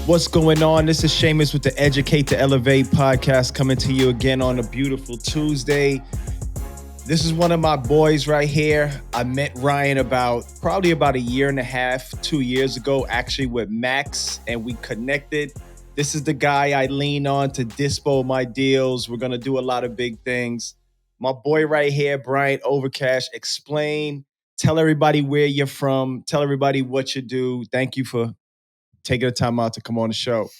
What's going on? This is Shamus with the Educate to Elevate podcast coming to you again on a beautiful Tuesday. This is one of my boys right here. I met Ryan probably about a year and a half, 2 years ago, actually with Max, and we connected. This is the guy I lean on to dispo my deals. We're going to do a lot of big things. My boy right here, Ryan Overcash, tell everybody where you're from, tell everybody what you do. Thank you for taking the time out to come on the show.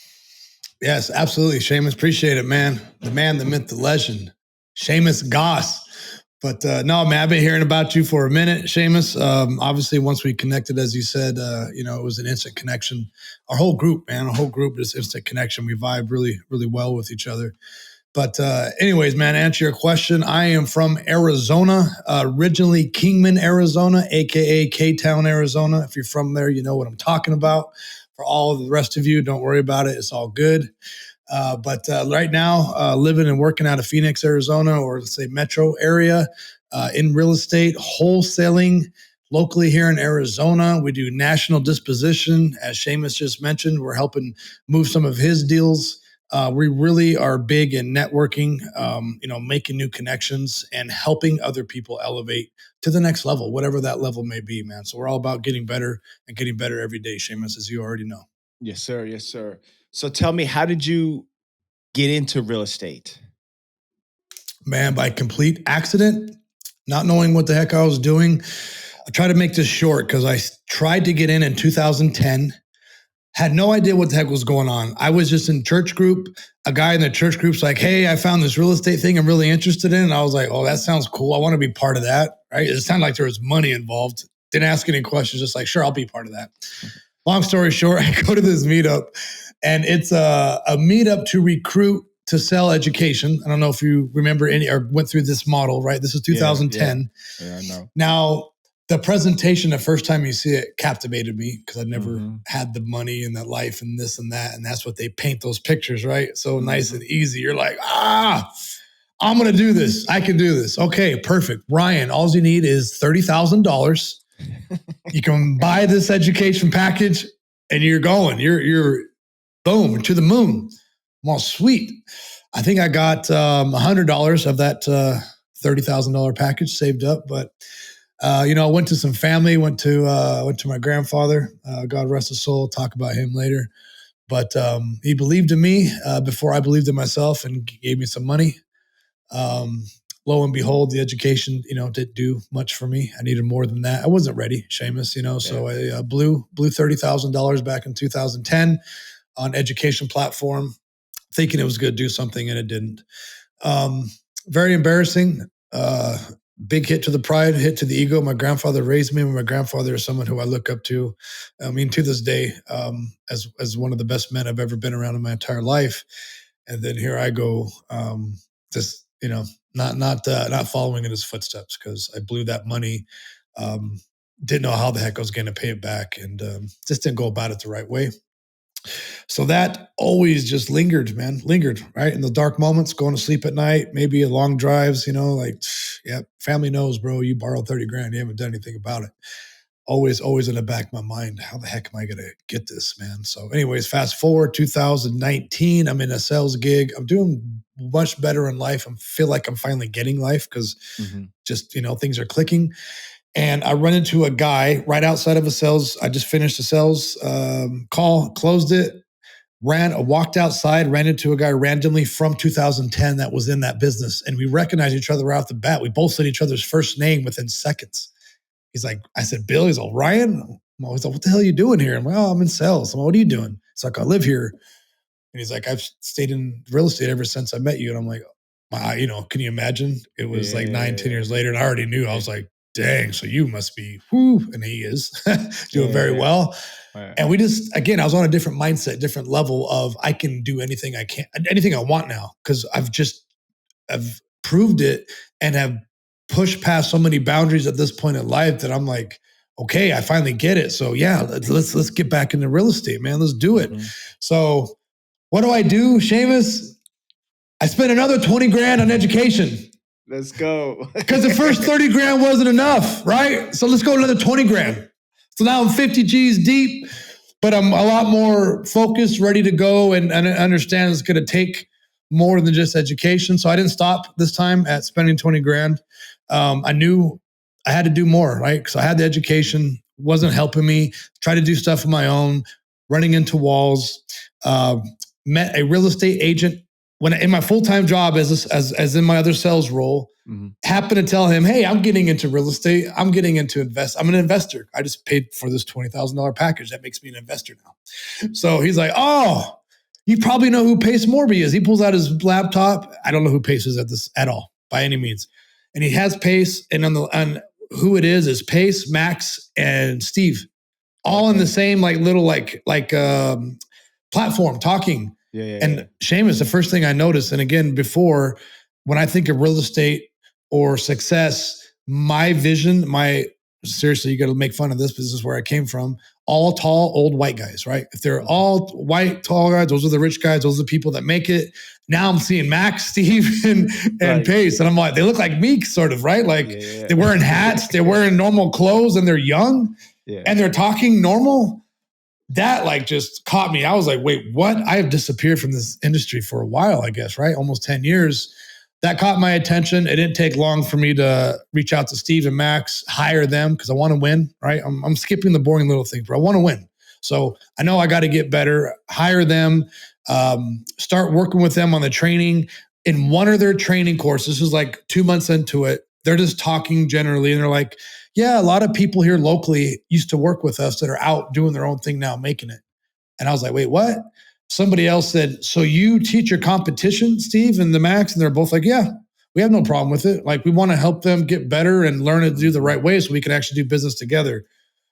Yes, absolutely. Shamus, appreciate it, man. The man, the myth, the legend, Shamus Goss. But no, man, I've been hearing about you for a minute, Shamus. Obviously, once we connected, as you said, it was an instant connection. Our whole group is instant connection. We vibe really, really well with each other. But anyways, man, to answer your question, I am from Arizona, originally Kingman, Arizona, a.k.a. K-Town, Arizona. If you're from there, you know what I'm talking about. For all of the rest of you, don't worry about it. It's all good. But right now, living and working out of Phoenix, Arizona, or let's say metro area, in real estate, wholesaling locally here in Arizona. We do national disposition. As Shamus just mentioned, we're helping move some of his deals. We really are big in networking, making new connections and helping other people elevate to the next level, whatever that level may be, man. So we're all about getting better and getting better every day, Shamus, as you already know. Yes, sir. Yes, sir. So tell me, how did you get into real estate? Man, by complete accident, not knowing what the heck I was doing. I try to make this short because I tried to get in 2010. Had no idea what the heck was going on. I was just in church group. A guy in the church group's like, hey, I found this real estate thing I'm really interested in. And I was like, oh, that sounds cool. I want to be part of that, right? It sounded like there was money involved. Didn't ask any questions, just like, sure, I'll be part of that. Long story short, I go to this meetup, and it's a meetup to recruit to sell education. I don't know if you remember any or went through this model, right? This is 2010. Yeah, I know. Now, the presentation, the first time you see it, captivated me because I'd never had the money and the life and this and that. And that's what they paint those pictures, right? So nice and easy. You're like, I'm going to do this. I can do this. Okay, perfect. Ryan, all you need is $30,000. You can buy this education package and you're going. You're boom, to the moon. Well, sweet. I think I got $100 of that $30,000 package saved up, but I went to some family, went to my grandfather, God rest his soul, talk about him later. But he believed in me before I believed in myself and gave me some money. Lo and behold, the education, didn't do much for me. I needed more than that. I wasn't ready, Shamus, so I blew $30,000 back in 2010 on education platform, thinking it was going to do something, and it didn't. Very embarrassing. Big hit to the pride, hit to the ego. My grandfather raised me. My grandfather is someone who I look up to. I mean, to this day, as one of the best men I've ever been around in my entire life. And then here I go, not following in his footsteps because I blew that money. Didn't know how the heck I was going to pay it back, and just didn't go about it the right way. So that always just lingered, right? In the dark moments, going to sleep at night, maybe long drives, family knows, bro, you borrowed 30 grand. You haven't done anything about it. Always in the back of my mind, how the heck am I going to get this, man? So anyways, fast forward 2019, I'm in a sales gig. I'm doing much better in life. I feel like I'm finally getting life because things are clicking. And I run into a guy right outside of I just finished a sales call, closed it, walked outside, ran into a guy randomly from 2010 that was in that business. And we recognized each other right off the bat. We both said each other's first name within seconds. He's like, I said, Bill. He's like, Ryan? I was like, what the hell are you doing here? I'm like, I'm in sales. I'm like, what are you doing? It's like, I live here. And he's like, I've stayed in real estate ever since I met you. And I'm like, can you imagine? It was 9-10 years later. And I already knew. I was like, dang, so you must be, and he is doing very well. Right. And we just, again, I was on a different mindset, different level of I can do anything I want now because I've proved it and have pushed past so many boundaries at this point in life that I'm like, okay, I finally get it. So yeah, let's get back into real estate, man. Let's do it. So what do I do, Shamus? I spent another 20 grand on education. Let's go. Because the first 30 grand wasn't enough, right? So let's go another 20 grand. So now I'm 50 G's deep. but I'm a lot more focused, ready to go, and understand it's going to take more than just education. So I didn't stop this time at spending 20 grand. I knew I had to do more, right? Because I had the education, wasn't helping me. Tried to do stuff on my own, running into walls. Met a real estate agent when in my full-time job as in my other sales role. Happened to tell him, hey, I'm getting into real estate. I'm getting into I'm an investor. I just paid for this $20,000 package. That makes me an investor now. So he's like, oh, you probably know who Pace Morby is. He pulls out his laptop. I don't know who Pace is at all by any means. And he has Pace, and on who it is Pace, Max, and Steve, all in the same little platform talking. And Shamus, the first thing I noticed, and again, before, when I think of real estate or success, my vision, seriously, you got to make fun of this, but this is where I came from. All tall, old white guys, right? If they're all white, tall guys, those are the rich guys. Those are the people that make it. Now I'm seeing Max, Steve, and Pace. And I'm like, they look like me, sort of, right? Like they're wearing hats, they're wearing normal clothes, and they're young, and they're talking normal. That just caught me. I was like, wait, what? I have disappeared from this industry for a while, I guess, right? Almost 10 years. That caught my attention. It didn't take long for me to reach out to Steve and Max, hire them because I want to win, right? I'm skipping the boring little things, but I want to win. So I know I got to get better, hire them, start working with them on the training. In one of their training courses, this was like 2 months into it, they're just talking generally, and they're like, yeah, a lot of people here locally used to work with us that are out doing their own thing now, making it. And I was like, wait, what? Somebody else said, so you teach your competition, Steve and the Max? And they're both like, yeah, we have no problem with it. Like, we want to help them get better and learn to do the right way so we can actually do business together.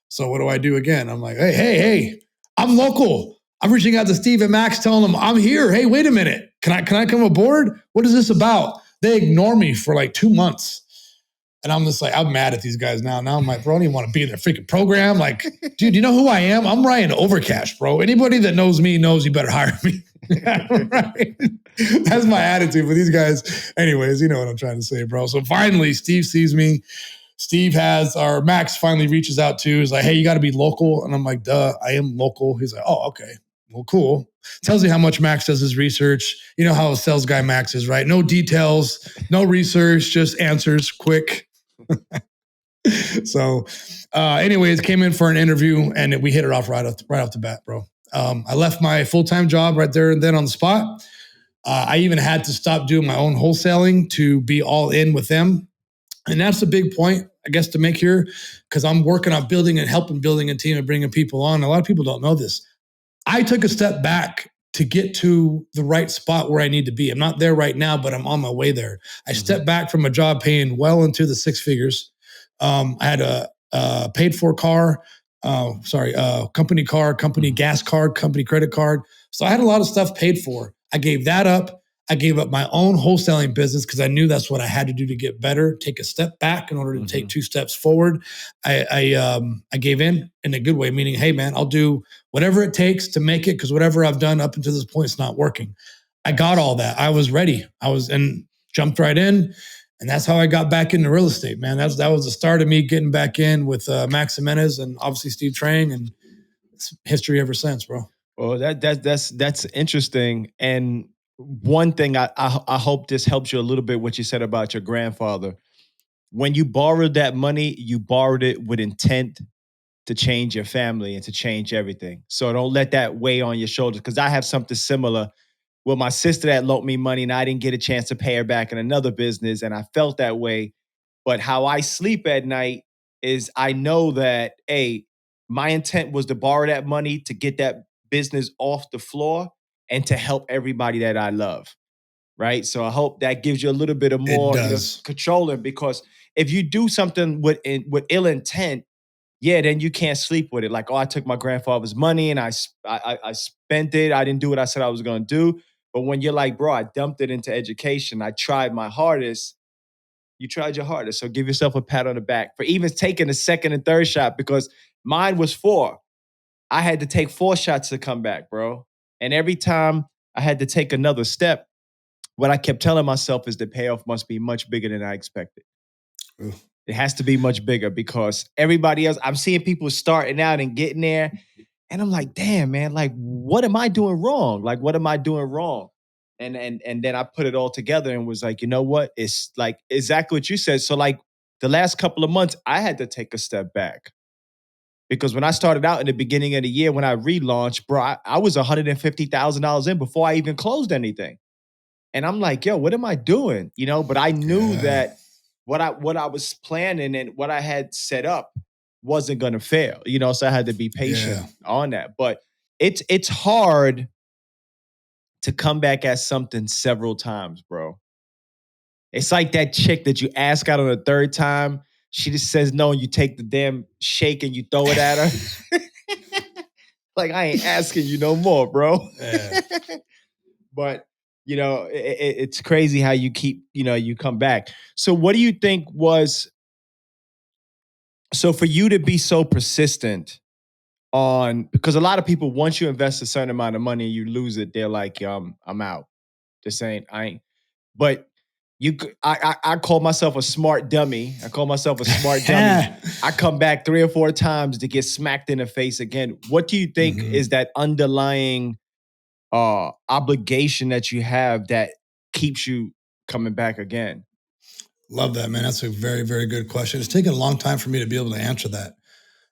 So what do I do again? I'm like, hey, I'm local. I'm reaching out to Steve and Max, telling them I'm here. Hey, wait a minute. Can I come aboard? What is this about? They ignore me for like 2 months. And I'm just like, I'm mad at these guys now. Now I'm like, bro, I don't even want to be in their freaking program. Like, dude, you know who I am? I'm Ryan Overcash, bro. Anybody that knows me knows you better hire me. Right? That's my attitude for these guys. Anyways, you know what I'm trying to say, bro. So finally, Steve sees me. Max finally reaches out to, he's like, hey, you got to be local. And I'm like, duh, I am local. He's like, oh, okay. Well, cool. Tells you how much Max does his research. You know how a sales guy Max is, right? No details, no research, just answers quick. So anyways, came in for an interview and we hit it off right off the bat, bro. I left my full-time job right there and then on the spot. I even had to stop doing my own wholesaling to be all in with them. And that's a big point, I guess, to make here, because I'm working on building a team and bringing people on. A lot of people don't know this. I took a step back to get to the right spot where I need to be. I'm not there right now, but I'm on my way there. I stepped back from a job paying well into the six figures. I had a paid for car, company car, company gas card, company credit card. So I had a lot of stuff paid for. I gave that up. I gave up my own wholesaling business because I knew that's what I had to do to get better, take a step back in order to take 2 steps forward. I gave in a good way, meaning, hey, man, I'll do whatever it takes to make it because whatever I've done up until this point is not working. I got all that. I was ready. And jumped right in. And that's how I got back into real estate, man. That was the start of me getting back in with Max Jimenez and obviously Steve Trang, and it's history ever since, bro. Well, that's interesting. And one thing I hope this helps you a little bit, what you said about your grandfather. When you borrowed that money, you borrowed it with intent to change your family and to change everything. So don't let that weigh on your shoulders, because I have something similar with my sister that loaned me money and I didn't get a chance to pay her back in another business, and I felt that way. But how I sleep at night is I know that, hey, my intent was to borrow that money to get that business off the floor and to help everybody that I love, right? So I hope that gives you a little bit of more controlling, because if you do something with ill intent, yeah, then you can't sleep with it. Like, oh, I took my grandfather's money and I spent it. I didn't do what I said I was going to do. But when you're like, bro, I dumped it into education. I tried my hardest. You tried your hardest. So give yourself a pat on the back for even taking the second and third shot, because mine was 4. I had to take 4 shots to come back, bro. And every time I had to take another step, what I kept telling myself is the payoff must be much bigger than I expected. Ooh. It has to be much bigger, because everybody else, I'm seeing people starting out and getting there, And I'm like, damn, man, like, what am I doing wrong? Like, what am I doing wrong? And then I put it all together and was like, you know what? It's like exactly what you said. So like the last couple of months, I had to take a step back because when I started out in the beginning of the year, when I relaunched, bro, I was $150,000 in before I even closed anything. And I'm like, yo, what am I doing? You know, but I knew Yeah. that what I was planning and what I had set up wasn't gonna fail, you know, so I had to be patient Yeah. on that. But it's hard to come back at something several times, bro. It's like that chick that you ask out on the third time, she just says no, and you take the damn shake and you throw it at her. Like, I ain't asking you no more, bro. Yeah. But you know, it's crazy how you keep, you know, you come back. So what do you think was so for you to be so persistent on, because a lot of people, once you invest a certain amount of money and you lose it, they're like, I'm out. Just saying, I ain't. But I call myself a smart dummy. I call myself a smart dummy. I come back 3 or 4 times to get smacked in the face again. What do you think Mhm. is that underlying obligation that you have that keeps you coming back again? Love that, man. That's a very, very good question. It's taken a long time for me to be able to answer that.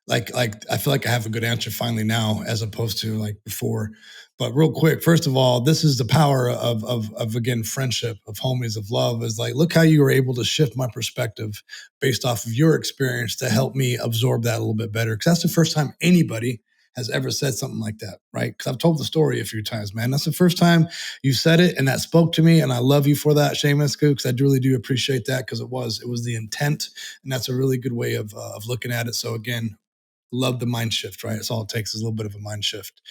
Like I feel like I have a good answer finally now, as opposed to like before. But real quick, first of all, this is the power of again friendship, of homies, of love. Is like, look how you were able to shift my perspective based off of your experience to help me absorb that a little bit better. Because that's the first time anybody has ever said something like that, right? Because I've told the story a few times, man. That's the first time you said it, and that spoke to me, and I love you for that, Shamus, because I really do appreciate that, because it was the intent, and that's a really good way of looking at it. So again, love the mind shift, right? It's all it takes is a little bit of a mind shift.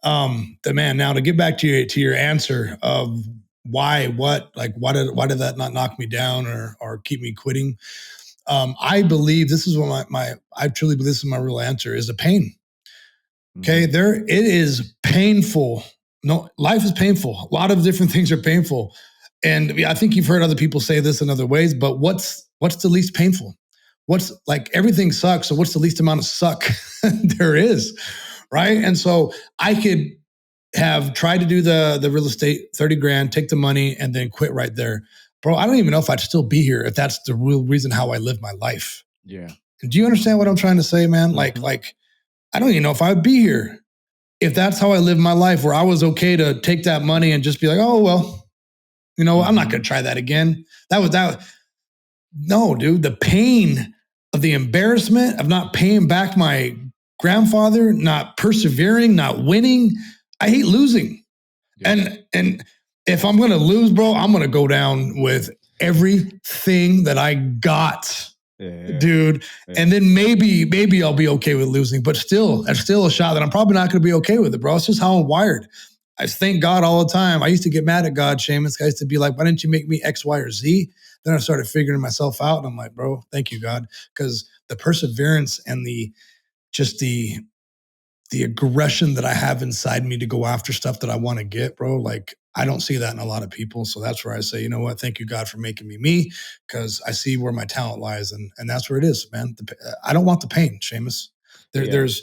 The man, now to get back to your answer of why did that not knock me down or keep me quitting? I believe this is what I truly believe this is my real answer is the pain. Okay, Mhm. it is painful. No, life is painful. A lot of different things are painful. And I think you've heard other people say this in other ways, but what's the least painful? What's like everything sucks. So what's the least amount of suck there is? Right. And so I could have tried to do the real estate, 30 grand, take the money, and then quit right there. Bro, I don't even know if I'd still be here if that's the real reason how I live my life. Yeah. Do you understand what I'm trying to say, man? Mhm. Like I don't even know if I'd be here if that's how I live my life, where I was okay to take that money and just be like, oh, well, I'm not going Mhm. to try that again. That was that. No, dude, the pain of the embarrassment of not paying back my grandfather, not persevering, not winning. I hate losing. Yeah. And if I'm going to lose, bro, I'm going to go down with everything that I got, Yeah. dude. Yeah. And then maybe I'll be okay with losing, but still, that's still a shot that I'm probably not going to be okay with it, bro. It's just how I'm wired. I thank God all the time. I used to get mad at God, Shamus. I used to be like, why didn't you make me X, Y, or Z? Then I started figuring myself out, and I'm like, bro, thank you, God, because the perseverance and just the aggression that I have inside me to go after stuff that I want to get, bro. Like, I don't see that in a lot of people. So that's where I say, you know what? Thank you, God, for making me, because I see where my talent lies, and that's where it is, man. I don't want the pain, Shamus. There, Yeah. there's.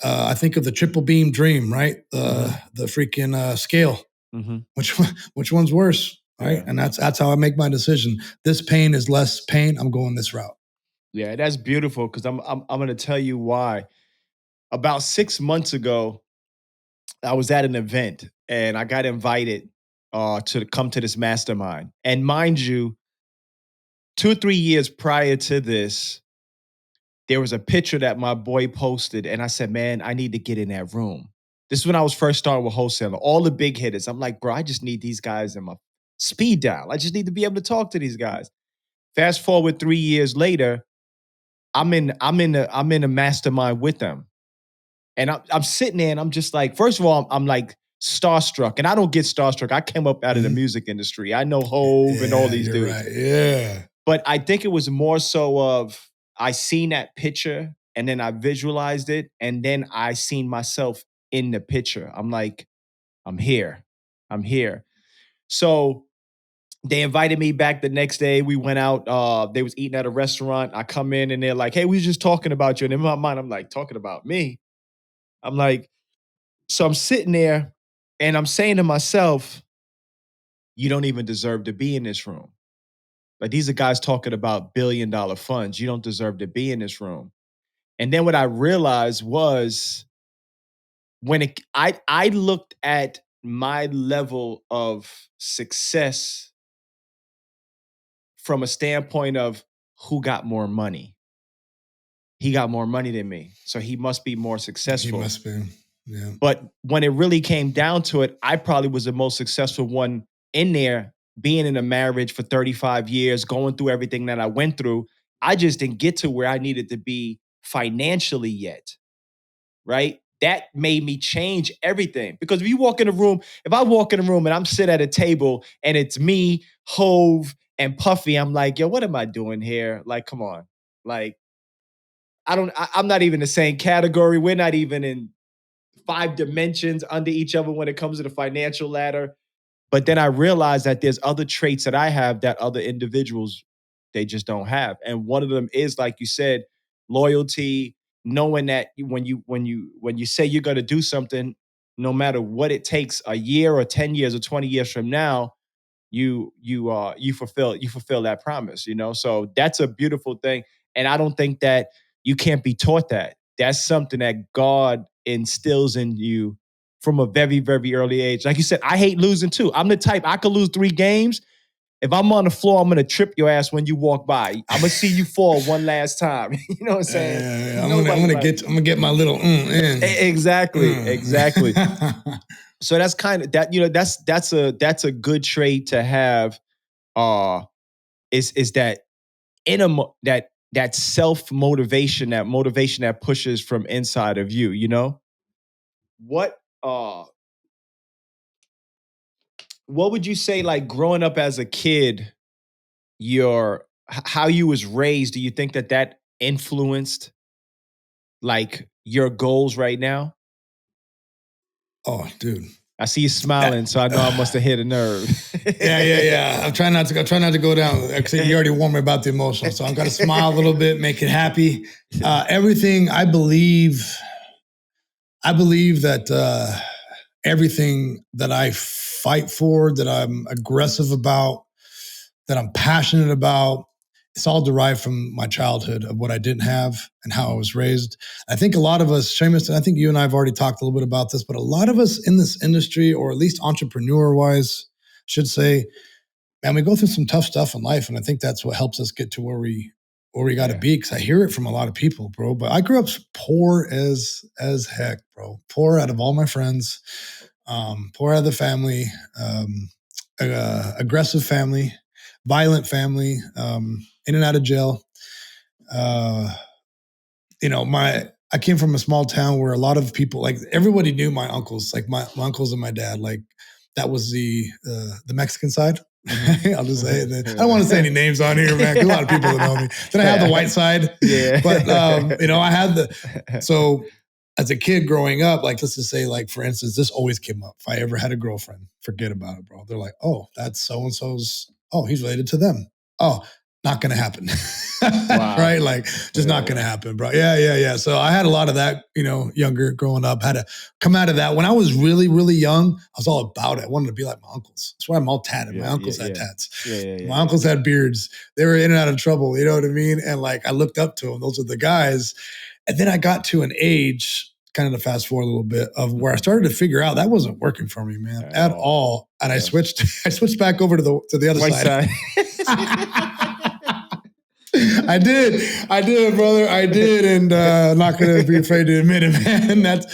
I think of the triple beam dream, right? Mhm. The freaking scale. Mhm. Which one's worse, right? Yeah. And that's how I make my decision. This pain is less pain. I'm going this route. Yeah, that's beautiful because I'm gonna tell you why. About 6 months ago, I was at an event and I got invited to come to this mastermind. And mind you, 2 or 3 years prior to this, there was a picture that my boy posted, and I said, "Man, I need to get in that room." This is when I was first starting with wholesaling. All the big hitters. I'm like, bro, I just need these guys in my speed dial. I just need to be able to talk to these guys. Fast forward 3 years later, I'm in a mastermind with them. And I'm sitting there and I'm just like, first of all, I'm like starstruck. And I don't get starstruck. I came up out of the Mhm. music industry. I know Hove and all Yeah, these you're dudes. right. Yeah. But I think it was more so of I seen that picture and then I visualized it. And then I seen myself in the picture. I'm like, I'm here. I'm here. So they invited me back the next day. We went out. They was eating at a restaurant. I come in and they're like, "Hey, we was just talking about you." And in my mind, I'm like, "Talking about me?" I'm like, so I'm sitting there and I'm saying to myself, you don't even deserve to be in this room. Like these are guys talking about $1 billion funds. You don't deserve to be in this room. And then what I realized was I looked at my level of success from a standpoint of who got more money. He got more money than me, so he must be more He successful. must be. Yeah. But when it really came down to it, I probably was the most successful one in there, being in a marriage for 35 years, going through everything that I went through. I just didn't get to where I needed to be financially yet, right? That made me change everything. Because if you walk in a room, if I walk in a room and I'm sitting at a table and it's me, Hove, and Puffy, I'm like, yo, what am I doing here? Like, come on. Like, I'm not even the same category. We're not even in 5 dimensions under each other when it comes to the financial ladder. But then I realized that there's other traits that I have that other individuals they just don't have. And one of them is, like you said, loyalty, knowing that when you say you're going to do something, no matter what it takes, a year or 10 years or 20 years from now, you fulfill that promise, so that's a beautiful thing. And I don't think that you can't be taught that. That's something that God instills in you from a very, very early age. Like you said, I hate losing too. I'm the type, I could lose 3 games. If I'm on the floor, I'm gonna trip your ass when you walk by. I'm gonna see you fall one last time. You know what I'm saying? I'm gonna get my little in. Exactly. So that's kind of that. That's a good trait to have. Is that that self motivation, that motivation that pushes from inside of you. What what would you say, like growing up as a kid, how you was raised? Do you think that influenced like your goals right now? Oh, dude. I see you smiling, so I know I must have hit a nerve. Yeah. I'm trying not to go down. Actually, you already warned me about the emotional, so I'm gonna smile a little bit, make it happy. Everything I believe that everything that I fight for, that I'm aggressive about, that I'm passionate about, it's all derived from my childhood of what I didn't have and how I was raised. I think a lot of us, Shamus, and I think you and I have already talked a little bit about this, but a lot of us in this industry, or at least entrepreneur-wise, should say, man, we go through some tough stuff in life, and I think that's what helps us get to where we got to be. Because I hear it from a lot of people, bro. But I grew up poor as heck, bro. Poor out of all my friends, poor out of the family, aggressive family, violent family, in and out of jail. I came from a small town where a lot of people, like everybody knew my uncles, like my uncles and my dad, like that was the Mexican side. I'll just say it. I don't want to say any names on here, man. A lot of people that know me. Then I have the white side. Yeah. But I had so as a kid growing up, like let's just say, like for instance, this always came up. If I ever had a girlfriend, forget about it, bro. They're like, oh, that's so and so's. Oh, he's related to them. Oh, not gonna happen. Wow. Right? Like just not gonna happen, bro. Yeah. So I had a lot of that, younger growing up, had to come out of that. When I was really, really young, I was all about it. I wanted to be like my uncles. That's why I'm all tatted. My uncles had tats. My uncles had beards. They were in and out of trouble, you know what I mean? And like I looked up to them. Those are the guys. And then I got to an age, kind of to fast forward a little bit, of where I started to figure out that wasn't working for me, man, at all. And I switched back over to the other side. I did, brother. I did, and I'm not gonna be afraid to admit it, man. That's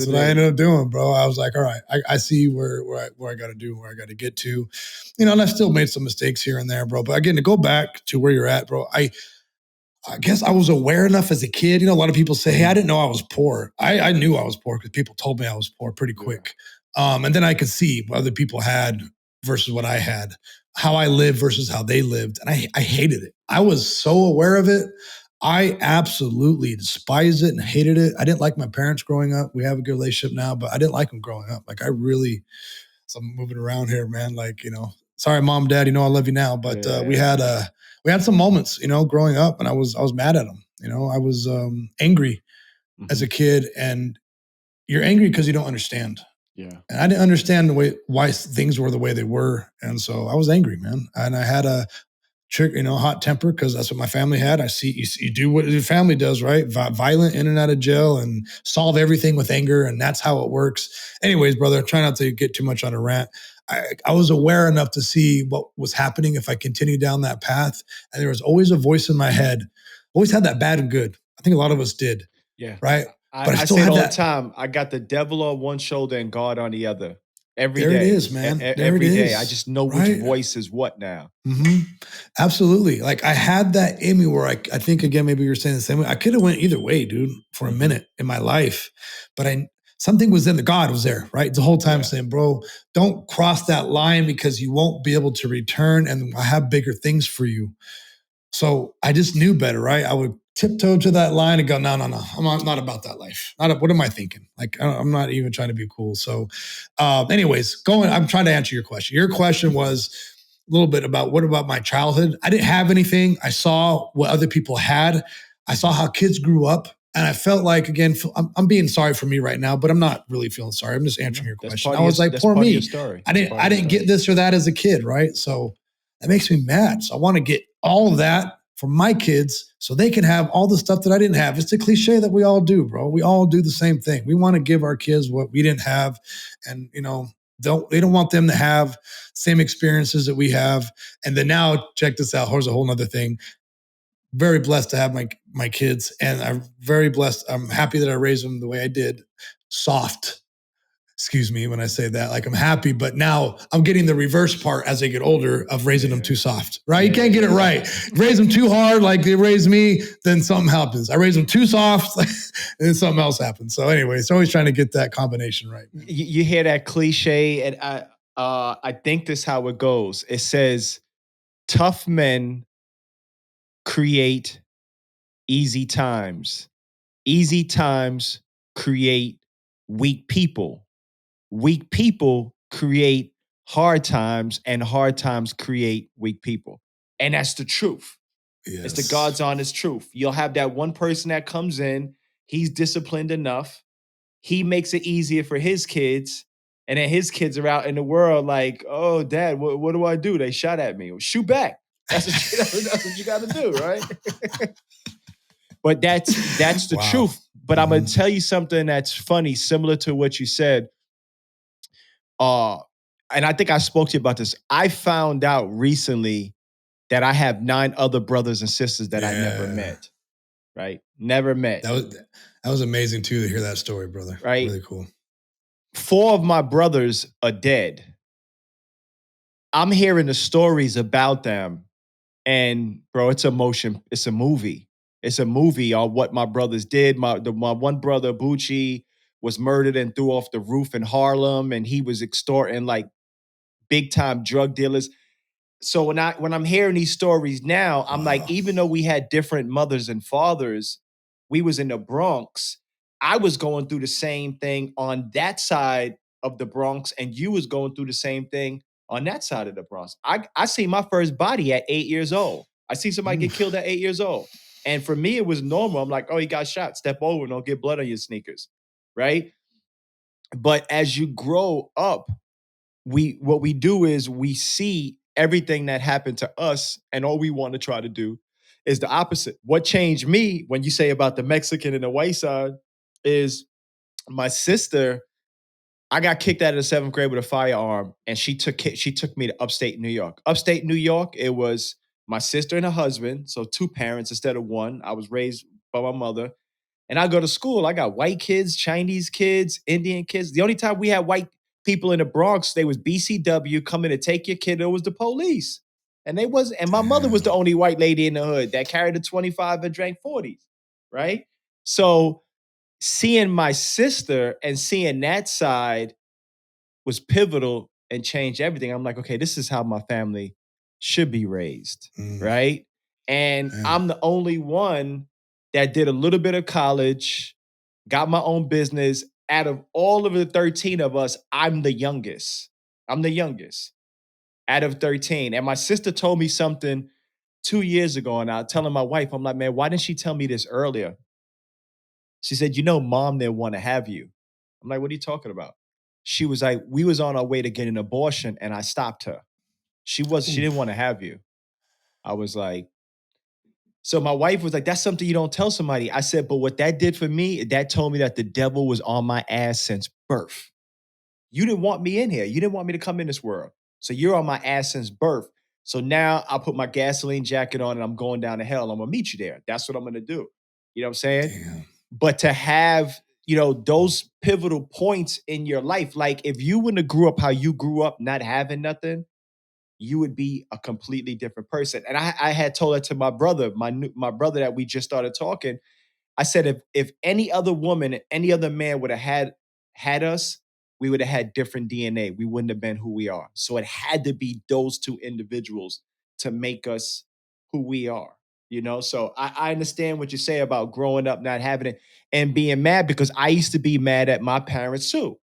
what I ended up doing, bro. I was like, all right, I see where I got to do, where I got to get to, and I still made some mistakes here and there, bro. But again, to go back to where you're at, bro, I guess I was aware enough as a kid. A lot of people say, hey, I didn't know I was poor. I knew I was poor because people told me I was poor pretty quick. And then I could see what other people had versus what I had, how I lived versus how they lived. And I hated it. I was so aware of it. I absolutely despised it and hated it. I didn't like my parents growing up. We have a good relationship now, but I didn't like them growing up. Like so I'm moving around here, man. Like, sorry, mom, dad, I love you now. But we had some moments, growing up, and I was mad at them. I was angry as a kid, and you're angry because you don't understand. Yeah. And I didn't understand why things were the way they were. And so I was angry, man. And I had a hot temper because that's what my family had. I see you do what your family does, right? Violent in and out of jail and solve everything with anger. And that's how it works. Anyways, brother, try not to get too much on a rant. I was aware enough to see what was happening if I continued down that path. And there was always a voice in my head, always had that bad and good. I think a lot of us did. Yeah. Right. But I I still say it had all the that. time. I got the devil on one shoulder and God on the other. Every There it day. is, man. There it Every day. I is. just know which Right. voice is what now. Mm-hmm. Absolutely. Like I had that in me where I think again, maybe you're saying the same way. I could have went either way, dude, for a minute in my life, but something was in the God was there, right? The whole time saying, bro, don't cross that line because you won't be able to return and I have bigger things for you. So I just knew better, right? I would tiptoe to that line and go, no, I'm not about that life. What am I thinking? Like, I'm not even trying to be cool. So anyways, I'm trying to answer your question. Your question was a little bit about what about my childhood? I didn't have anything. I saw what other people had. I saw how kids grew up. And I felt like, again, I'm being sorry for me right now, but I'm not really feeling sorry. I'm just answering your question. I was like, poor me. I didn't get this or that as a kid, right? So that makes me mad. So I want to get all of that for my kids so they can have all the stuff that I didn't have. It's a cliche that we all do, bro. We all do the same thing. We want to give our kids what we didn't have. And, they don't want them to have same experiences that we have. And then now check this out. Here's a whole nother thing. Very blessed to have my kids, and I'm very blessed. I'm happy that I raised them the way I did. Soft. Excuse me when I say that. Like I'm happy, but now I'm getting the reverse part as they get older of raising them too soft, right? You can't get it right. Raise them too hard like they raised me, then something happens. I raise them too soft, and then something else happens. So anyway, it's always trying to get that combination right. You hear that cliche, and I think this is how it goes. It says, tough men create easy times. Easy times create weak people. Weak people create hard times, and hard times create weak people. And that's the truth. Yes. It's the God's honest truth. You'll have that one person that comes in, he's disciplined enough, he makes it easier for his kids, and then his kids are out in the world like, oh, Dad, what do I do? They shot at me. Well, shoot back. That's what you got to do, right? But that's the truth. But I'm going to tell you something that's funny, similar to what you said. And I think I spoke to you about this. I found out recently that I have 9 other brothers and sisters that I never met. Right? Never met. That was amazing too to hear that story, brother. Right? Really cool. 4 of my brothers are dead. I'm hearing the stories about them, and bro, it's emotion. It's a movie. It's a movie on what my brothers did. My one brother, Bucci, was murdered and threw off the roof in Harlem, and he was extorting like big time drug dealers. So when I'm hearing these stories now, I'm like, even though we had different mothers and fathers, we was in the Bronx. I was going through the same thing on that side of the Bronx, and you was going through the same thing on that side of the Bronx. I see my first body at 8 years old. I see somebody get killed at 8 years old. And for me, it was normal. I'm like, oh, he got shot. Step over and don't get blood on your sneakers. Right? But as you grow up, what we do is we see everything that happened to us, and all we want to try to do is the opposite. What changed me, when you say about the Mexican and the white side, is my sister. I got kicked out of the 7th grade with a firearm, and she took me to upstate New York. Upstate New York, it was my sister and her husband, so 2 parents instead of 1. I was raised by my mother. And I go to school, I got white kids, Chinese kids, Indian kids. The only time we had white people in the Bronx, they was BCW coming to take your kid. It was the police. And my mother was the only white lady in the hood that carried a 25 and drank 40s, right? So seeing my sister and seeing that side was pivotal and changed everything. I'm like, okay, this is how my family should be raised, right? And I'm the only one that did a little bit of college, got my own business. Out of all of the 13 of us, I'm the youngest. I'm the youngest out of 13. And my sister told me something 2 years ago, and I was telling my wife, I'm like, man, why didn't she tell me this earlier? She said, mom didn't want to have you. I'm like, what are you talking about? She was like, we was on our way to get an abortion and I stopped her. She didn't want to have you. I was like, so my wife was like, that's something you don't tell somebody. I said, but what that did for me, that told me that the devil was on my ass since birth. You didn't want me in here. You didn't want me to come in this world. So you're on my ass since birth. So now I'll put my gasoline jacket on and I'm going down to hell. I'm gonna meet you there. That's what I'm gonna do. You know what I'm saying? Damn. But to have, those pivotal points in your life, like if you wouldn't have grew up how you grew up, not having nothing, you would be a completely different person. And I had told that to my brother, my brother that we just started talking. I said, if any other woman, any other man would have had us, we would have had different DNA. We wouldn't have been who we are. So it had to be those two individuals to make us who we are. So I understand what you say about growing up, not having it, and being mad, because I used to be mad at my parents too.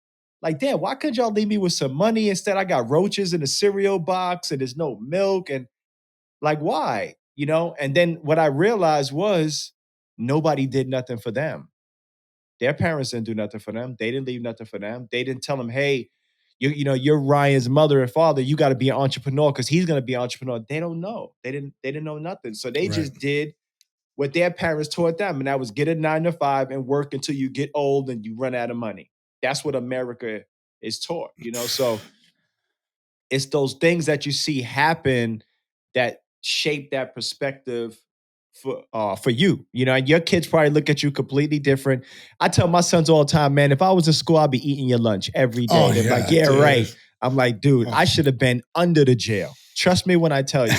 Like, damn, why couldn't y'all leave me with some money? Instead, I got roaches in the cereal box and there's no milk. And like, why? And then what I realized was nobody did nothing for them. Their parents didn't do nothing for them. They didn't leave nothing for them. They didn't tell them, hey, you're Ryan's mother and father. You got to be an entrepreneur because he's going to be an entrepreneur. They don't know. They didn't know nothing. So they Right. just did what their parents taught them. And that was get a 9 to 5 and work until you get old and you run out of money. That's what America is taught, So it's those things that you see happen that shape that perspective for you. And your kids probably look at you completely different. I tell my sons all the time, man, if I was in school, I'd be eating your lunch every day. Oh, They're like, yeah, yeah, dude. right. I'm like, dude, Oh. I should have been under the jail. Trust me when I tell you.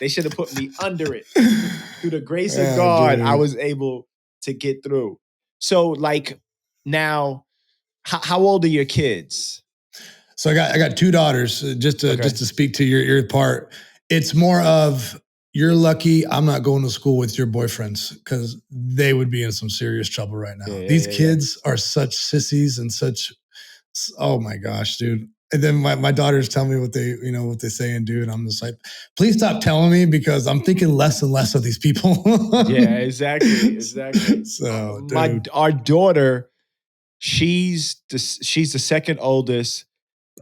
They should have put me under it. Through the grace of God, dude. I was able to get through. So like now, how old are your kids? So I got two daughters. Just to speak to your part, it's more of you're lucky I'm not going to school with your boyfriends because they would be in some serious trouble right now. These kids are such sissies and such. Oh my gosh, dude. And then my daughters tell me what they say and do, and I'm just like, please stop telling me because I'm thinking less and less of these people. Yeah, exactly. So, our daughter, she's the second oldest.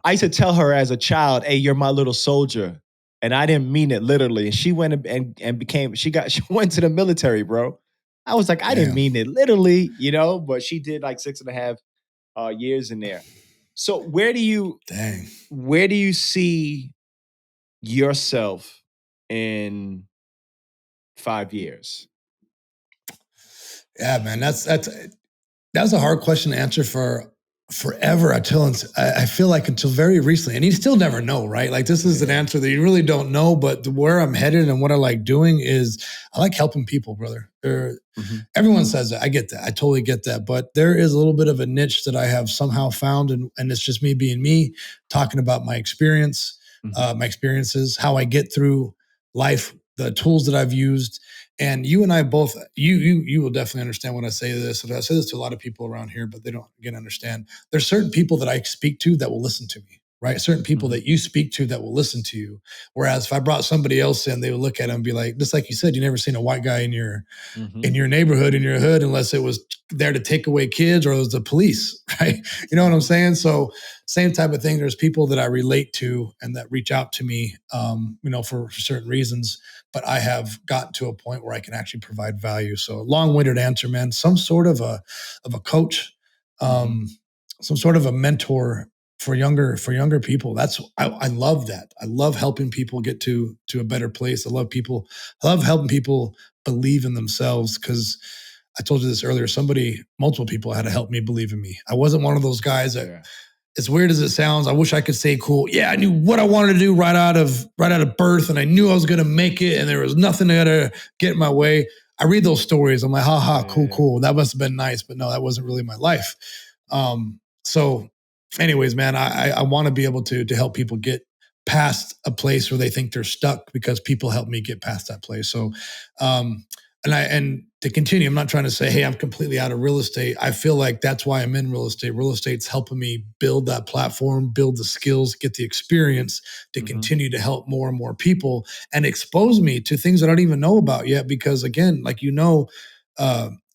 I used to tell her as a child, "Hey, you're my little soldier," and I didn't mean it literally. And she went and became. She went to the military, bro. I was like, I didn't mean it literally, but she did like 6.5 years in there. So where do you see yourself in 5 years? Yeah, man, that's a hard question to answer for forever. I feel like until very recently, and you still never know, right? Like this is an answer that you really don't know, but where I'm headed and what I like doing is I like helping people, brother. Everyone says that. I get that. I totally get that. But there is a little bit of a niche that I have somehow found, and it's just me being me, talking about my experience, my experiences, how I get through life, the tools that I've used. And you and I both, you will definitely understand when I say this. And I say this to a lot of people around here, but they don't again understand. There's certain people that I speak to that will listen to me, right? Certain people that you speak to that will listen to you. Whereas if I brought somebody else in, they would look at him and be like, just like you said, you never seen a white guy in your neighborhood, in your hood, unless it was there to take away kids or it was the police, right? You know what I'm saying? So same type of thing. There's people that I relate to and that reach out to me, for certain reasons, but I have gotten to a point where I can actually provide value. So long-winded answer, man, some sort of a coach, some sort of a mentor for younger people. I love that. I love helping people get to a better place. I love helping people believe in themselves, because I told you this earlier, multiple people had to help me believe in me. I wasn't one of those guys that, as weird as it sounds, I wish I could say cool. Yeah, I knew what I wanted to do right out of birth, and I knew I was going to make it, and there was nothing that to get in my way. I read those stories. I'm like, cool. That must have been nice, but no, that wasn't really my life. So anyways, man, I want to be able to help people get past a place where they think they're stuck, because people help me get past that place. So, and to continue, I'm not trying to say, hey, I'm completely out of real estate. I feel like that's why I'm in real estate. Real estate's helping me build that platform, build the skills, get the experience to continue to help more and more people and expose me to things that I don't even know about yet. Because again, like,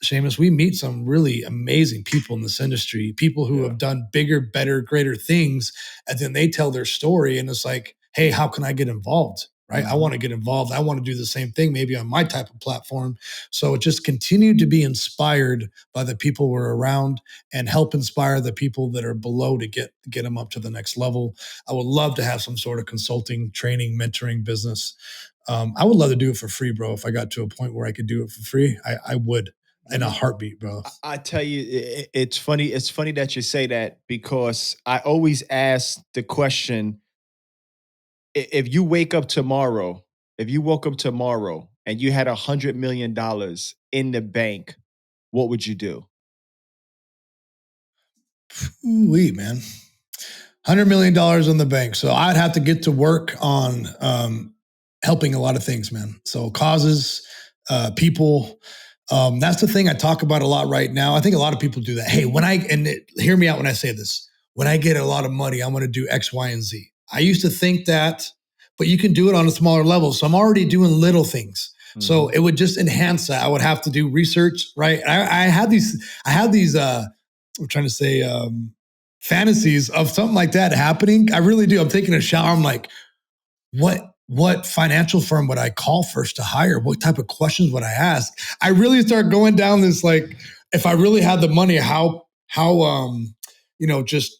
Shamus, we meet some really amazing people in this industry, people who have done bigger, better, greater things. And then they tell their story and it's like, hey, how can I get involved? Right. I want to get involved. I want to do the same thing, maybe on my type of platform. So it just continued to be inspired by the people we're around and help inspire the people that are below to get them up to the next level. I would love to have some sort of consulting, training, mentoring business. I would love to do it for free, bro. If I got to a point where I could do it for free, I would. In a heartbeat, bro. I tell you, it's funny. It's funny that you say that because I always ask the question: if you wake up tomorrow, if you woke up tomorrow and you had $100 million in the bank, what would you do? Ooh, man. $100 million in the bank. So I'd have to get to work on helping a lot of things, man. So causes, people. That's the thing I talk about a lot right now. I think a lot of people do that. Hey, hear me out when I say this. When I get a lot of money, I'm going to do X, Y, and Z. I used to think that, but you can do it on a smaller level. So I'm already doing little things. Mm-hmm. So it would just enhance that. I would have to do research, right? I had these, I'm trying to say, fantasies of something like that happening. I really do. I'm taking a shower. I'm like, what financial firm would I call first to hire? What type of questions would I ask? I really start going down this, like, if I really had the money, how just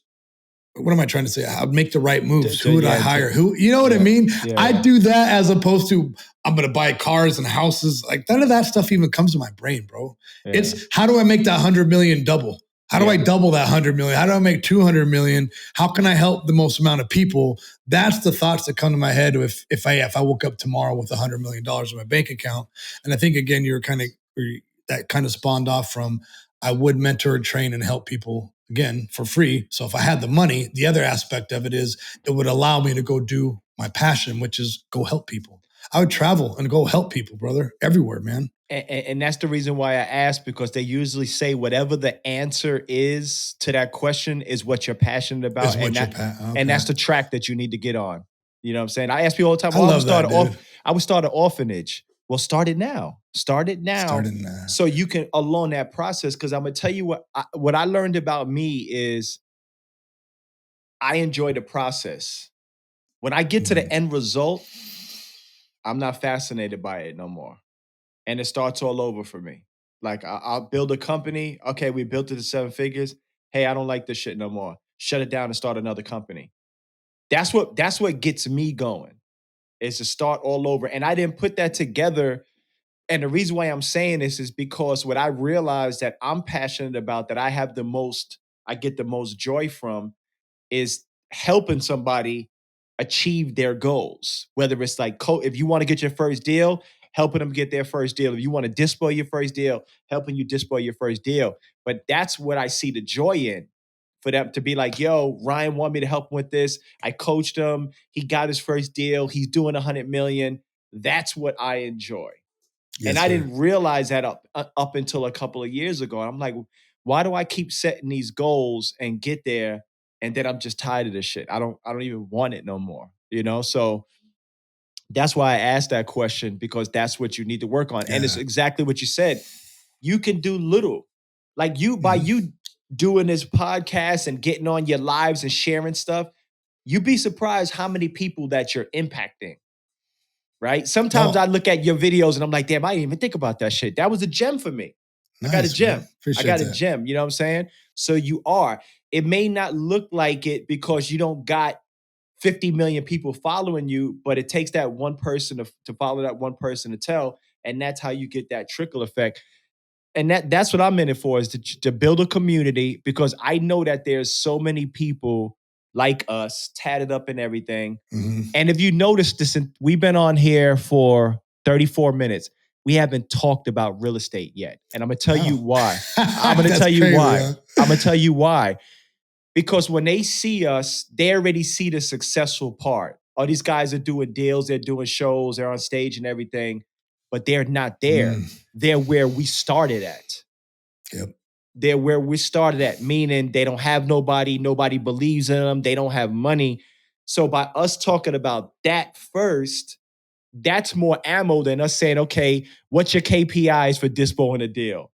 what am I trying to say? I'd make the right moves. Who would I hire? Who, you know what I mean? Yeah. I'd do that as opposed to I'm going to buy cars and houses. Like none of that stuff even comes to my brain, bro. Yeah. It's how do I make that 100 million double? How do I double that 100 million? How do I make 200 million? How can I help the most amount of people? That's the thoughts that come to my head if I woke up tomorrow with $100 million in my bank account. And I think, again, that kind of spawned off from I would mentor, train, and help people, again, for free. So if I had the money, the other aspect of it is it would allow me to go do my passion, which is go help people. I would travel and go help people, brother, everywhere, man. And that's the reason why I asked, because they usually say whatever the answer is to that question is what you're passionate about. And that's the track that you need to get on. You know what I'm saying? I ask people all the time, I would start an orphanage. Well, start it now. Start it now. So you can along that process. Because I'm going to tell you what I learned about me is I enjoy the process. When I get to the end result, I'm not fascinated by it no more. And it starts all over for me. Like I'll build a company. Okay, we built it to 7 figures. Hey, I don't like this shit no more. Shut it down and start another company. That's what gets me going, is to start all over. And I didn't put that together. And the reason why I'm saying this is because what I realized that I'm passionate about, that I get the most joy from, is helping somebody achieve their goals. Whether it's like, if you want to get your first deal, helping them get their first deal. If you want to dispo your first deal, helping you dispo your first deal. But that's what I see the joy in, for them to be like, yo, Ryan wanted me to help him with this. I coached him. He got his first deal. He's doing 100 million. That's what I enjoy. Yes, and I didn't realize that up until a couple of years ago. I'm like, why do I keep setting these goals and get there, and then I'm just tired of this shit? I don't even want it no more. You know? So that's why I asked that question, because that's what you need to work on. Yeah. And it's exactly what you said. You can do little. Like by you doing this podcast and getting on your lives and sharing stuff, you'd be surprised how many people that you're impacting. Right? Sometimes I look at your videos and I'm like, damn, I didn't even think about that shit. That was a gem for me. Nice, I got a gem. I got a gem. You know what I'm saying? So you are. It may not look like it because you don't got 50 million people following you, but it takes that one person to follow that one person to tell. And that's how you get that trickle effect. And that's what I'm in it for, is to build a community, because I know that there's so many people like us, tatted up and everything. Mm-hmm. And if you notice this, we've been on here for 34 minutes. We haven't talked about real estate yet. And I'm going to tell you why. I'm going to tell you why. Huh? I'm going to tell you why. Because when they see us, they already see the successful part. Oh, these guys are doing deals, they're doing shows, they're on stage and everything, but they're not there. They're where we started at. Yep. They're where we started at, meaning they don't have nobody believes in them, they don't have money. So by us talking about that first, that's more ammo than us saying, okay, what's your KPIs for dispoing a deal?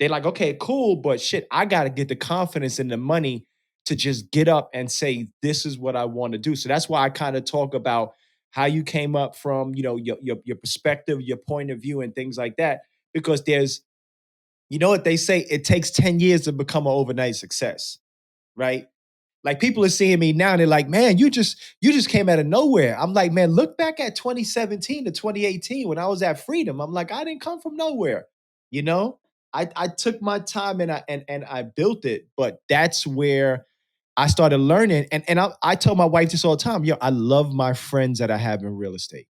they're like, okay, cool, but shit, I got to get the confidence and the money to just get up and say, this is what I want to do. So that's why I kind of talk about how you came up from, your perspective, your point of view, and things like that. Because there's, you know what they say, it takes 10 years to become an overnight success, right? Like people are seeing me now and they're like, man, you just came out of nowhere. I'm like, man, look back at 2017 to 2018 when I was at Freedom. I'm like, I didn't come from nowhere. You know, I took my time and I built it, but that's where I started learning. And I tell my wife this all the time, yo, I love my friends that I have in real estate.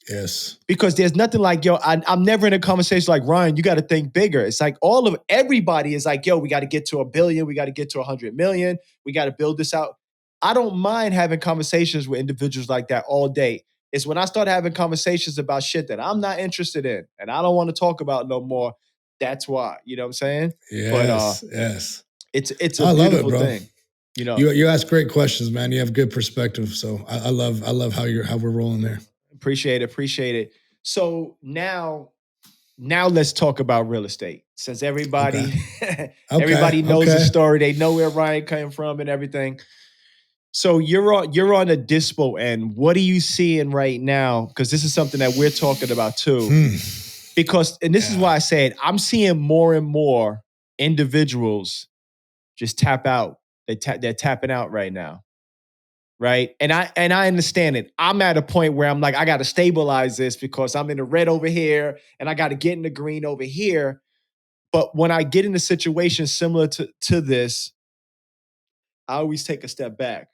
Yes. Because there's nothing like, yo, I'm never in a conversation like, Ryan, you got to think bigger. It's like everybody is like, yo, we got to get to 1 billion. We got to get to 100 million. We got to build this out. I don't mind having conversations with individuals like that all day. It's when I start having conversations about shit that I'm not interested in and I don't want to talk about no more. That's why, you know what I'm saying? Yes, but yes. It's a beautiful thing. You know, you ask great questions, man. You have good perspective. So I love how we're rolling there. Appreciate it. So now let's talk about real estate. Since everybody everybody knows the story, they know where Ryan came from and everything. So you're on the dispo end. What are you seeing right now? Because this is something that we're talking about too. Because, and this is why I said I'm seeing more and more individuals just tap out. They're tapping out right now. Right. And I understand it. I'm at a point where I'm like, I got to stabilize this because I'm in the red over here and I got to get in the green over here. But when I get in a situation similar to this, I always take a step back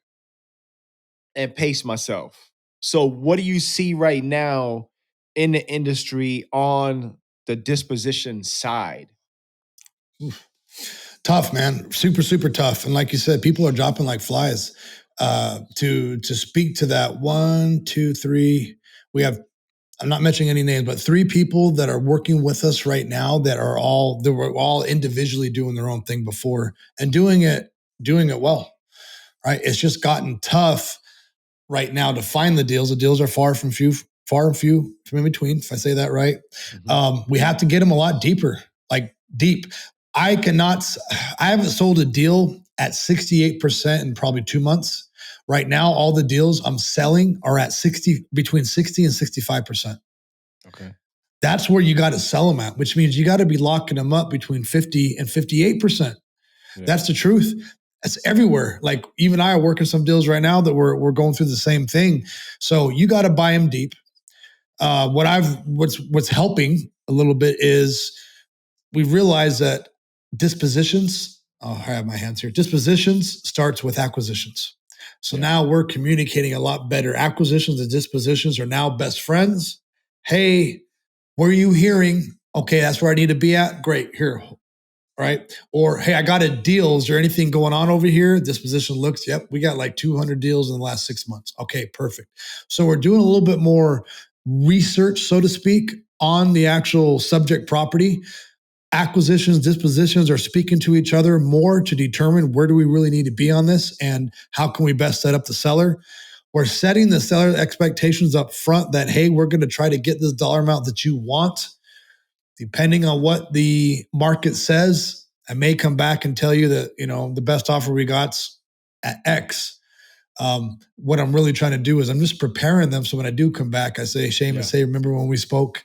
and pace myself. So what do you see right now in the industry on the disposition side? Tough, man. Super, super tough. And like you said, people are dropping like flies. To speak to that, 1, 2, 3, we have, I'm not mentioning any names, but 3 people that are working with us right now that were all individually doing their own thing before and doing it well. Right. It's just gotten tough right now to find the deals. The deals are far and few from in between, if I say that right. Mm-hmm. We have to get them a lot deeper, like deep. I haven't sold a deal at 68% in probably 2 months. Right now, all the deals I'm selling are at between 60 and 65%. Okay. That's where you got to sell them at, which means you got to be locking them up between 50 and 58%. Yeah. That's the truth. That's everywhere. Like even I are working some deals right now that we're going through the same thing. So you got to buy them deep. What's helping a little bit is we realize that dispositions, I have my hands here. Dispositions starts with acquisitions. So now we're communicating a lot better. Acquisitions and dispositions are now best friends. Hey, what are you hearing? Okay, that's where I need to be at. Great, here. Right? Or, hey, I got a deal. Is there anything going on over here? Disposition looks, yep, we got like 200 deals in the last 6 months. Okay, perfect. So we're doing a little bit more research, so to speak, on the actual subject property. Acquisitions, dispositions are speaking to each other more to determine where do we really need to be on this and how can we best set up the seller. We're setting the seller expectations up front that, hey, we're going to try to get this dollar amount that you want. Depending on what the market says, I may come back and tell you that, the best offer we got's at X. What I'm really trying to do is I'm just preparing them. So when I do come back, I say, Shamus, hey, remember when we spoke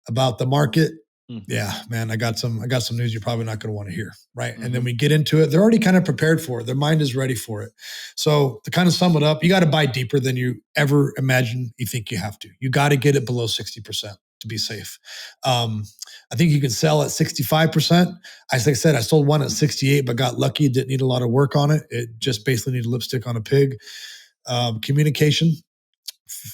about the market? Mm-hmm. Yeah, man, I got some news you're probably not going to want to hear. Right. Mm-hmm. And then we get into it. They're already kind of prepared for it. Their mind is ready for it. So to kind of sum it up, you got to buy deeper than you ever imagine you think you have to. You got to get it below 60% to be safe. I think you can sell at 65%. As I said, I sold one at 68, but got lucky. Didn't need a lot of work on it. It just basically needed lipstick on a pig. Communication,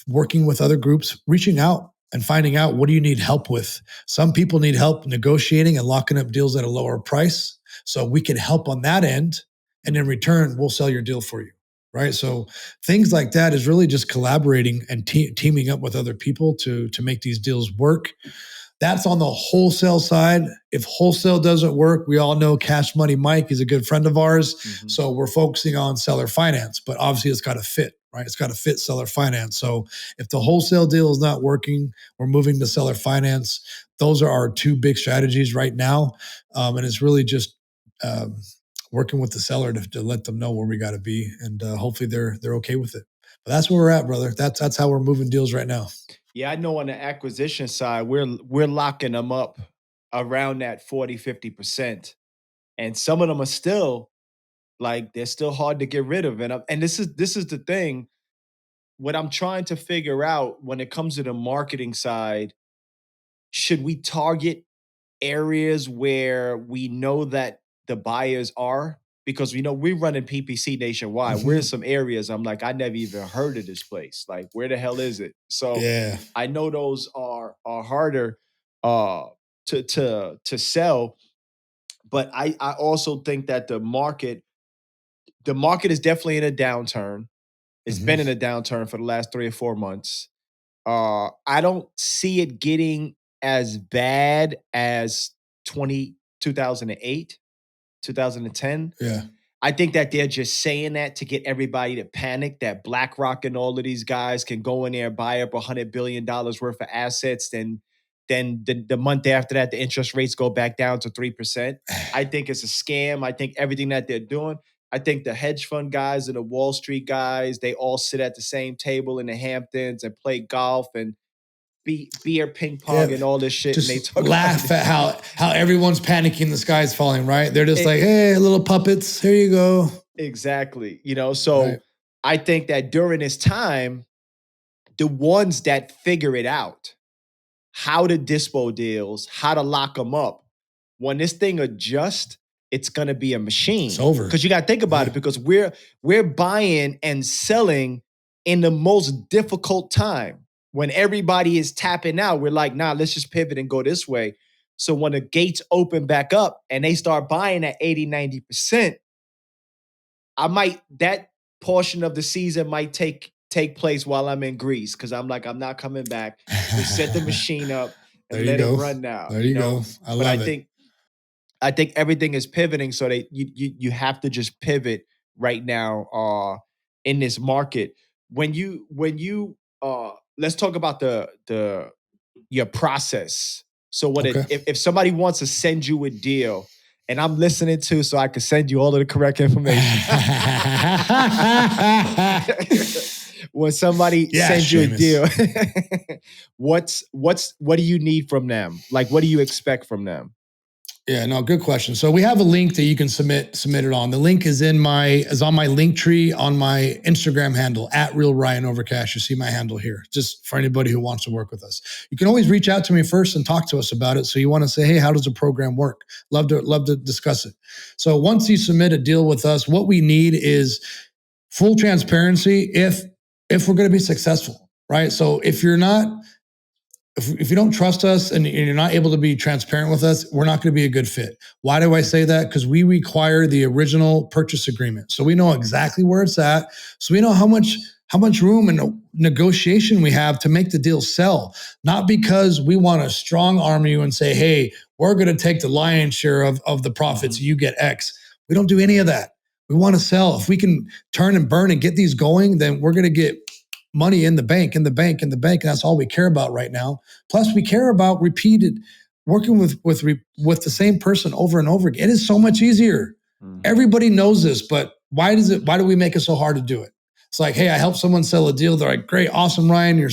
working with other groups, reaching out and finding out what do you need help with. Some people need help negotiating and locking up deals at a lower price. So we can help on that end. And in return, we'll sell your deal for you. Right. So things like that is really just collaborating and teaming up with other people to make these deals work. That's on the wholesale side. If wholesale doesn't work, we all know Cash Money Mike is a good friend of ours. Mm-hmm. So we're focusing on seller finance, but obviously it's got to fit, right? It's got to fit seller finance. So if the wholesale deal is not working, we're moving to seller finance. Those are our two big strategies right now. And it's really just working with the seller to let them know where we got to be. And hopefully they're okay with it. But that's where we're at, brother. That's how we're moving deals right now. Yeah, I know on the acquisition side, we're locking them up around that 40-50%. And some of them are still like they're still hard to get rid of. And this is the thing. What I'm trying to figure out when it comes to the marketing side, should we target areas where we know that the buyers are? Because we're running PPC nationwide. We're in some areas I'm like, I never even heard of this place. Like, where the hell is it? So Yeah. I know those are harder to sell. But I also think that the market is definitely in a downturn. It's been in a downturn for the last 3 or 4 months. I don't see it getting as bad as 2008, 2010. Yeah. I think that they're just saying that to get everybody to panic that BlackRock and all of these guys can go in there and buy up $100 billion worth of assets. Then the month after that, the interest rates go back down to 3%. I think it's a scam. I think everything that they're doing. I think the hedge fund guys and the Wall Street guys, they all sit at the same table in the Hamptons and play golf and beer ping pong and all this shit. Just and they talk laugh at how everyone's panicking, the sky's falling, right? They're just like, hey, little puppets, here you go. Exactly. So I think that during this time, the ones that figure it out, how to dispo deals, how to lock them up, when this thing adjusts, it's going to be a machine. It's over. Because you got to think about it, because we're buying and selling in the most difficult time. When everybody is tapping out, we're like, nah, let's just pivot and go this way. So when the gates open back up and they start buying at 80, 90%, that portion of the season might take place while I'm in Greece, because I'm like, I'm not coming back. Just set the machine up and let it run now. There you go. I love it. I think everything is pivoting, so that you have to just pivot right now in this market. When you let's talk about your process. So if somebody wants to send you a deal, and I'm listening to, so I can send you all of the correct information. When somebody sends you a deal, what do you need from them? Like, what do you expect from them? Yeah, no, good question. So we have a link that you can submit it on. The link is on my link tree on my Instagram handle at Real Ryan Overcash. You see my handle here, just for anybody who wants to work with us. You can always reach out to me first and talk to us about it. So you want to say, hey, how does the program work? Love to discuss it. So once you submit a deal with us, what we need is full transparency if we're going to be successful, right? So if you're not, if you don't trust us and you're not able to be transparent with us, we're not going to be a good fit. Why do I say that? Because we require the original purchase agreement. So we know exactly where it's at. So we know how much room and negotiation we have to make the deal sell. Not because we want to strong arm you and say, hey, we're going to take the lion's share of the profits. You get X. We don't do any of that. We want to sell. If we can turn and burn and get these going, then we're going to get money in the bank. And that's all we care about right now. Plus, we care about repeated working with the same person over and over again. It is so much easier. Everybody knows this, but why do we make it so hard to do it? It's like, hey, I helped someone sell a deal. They're like, great, awesome, Ryan. You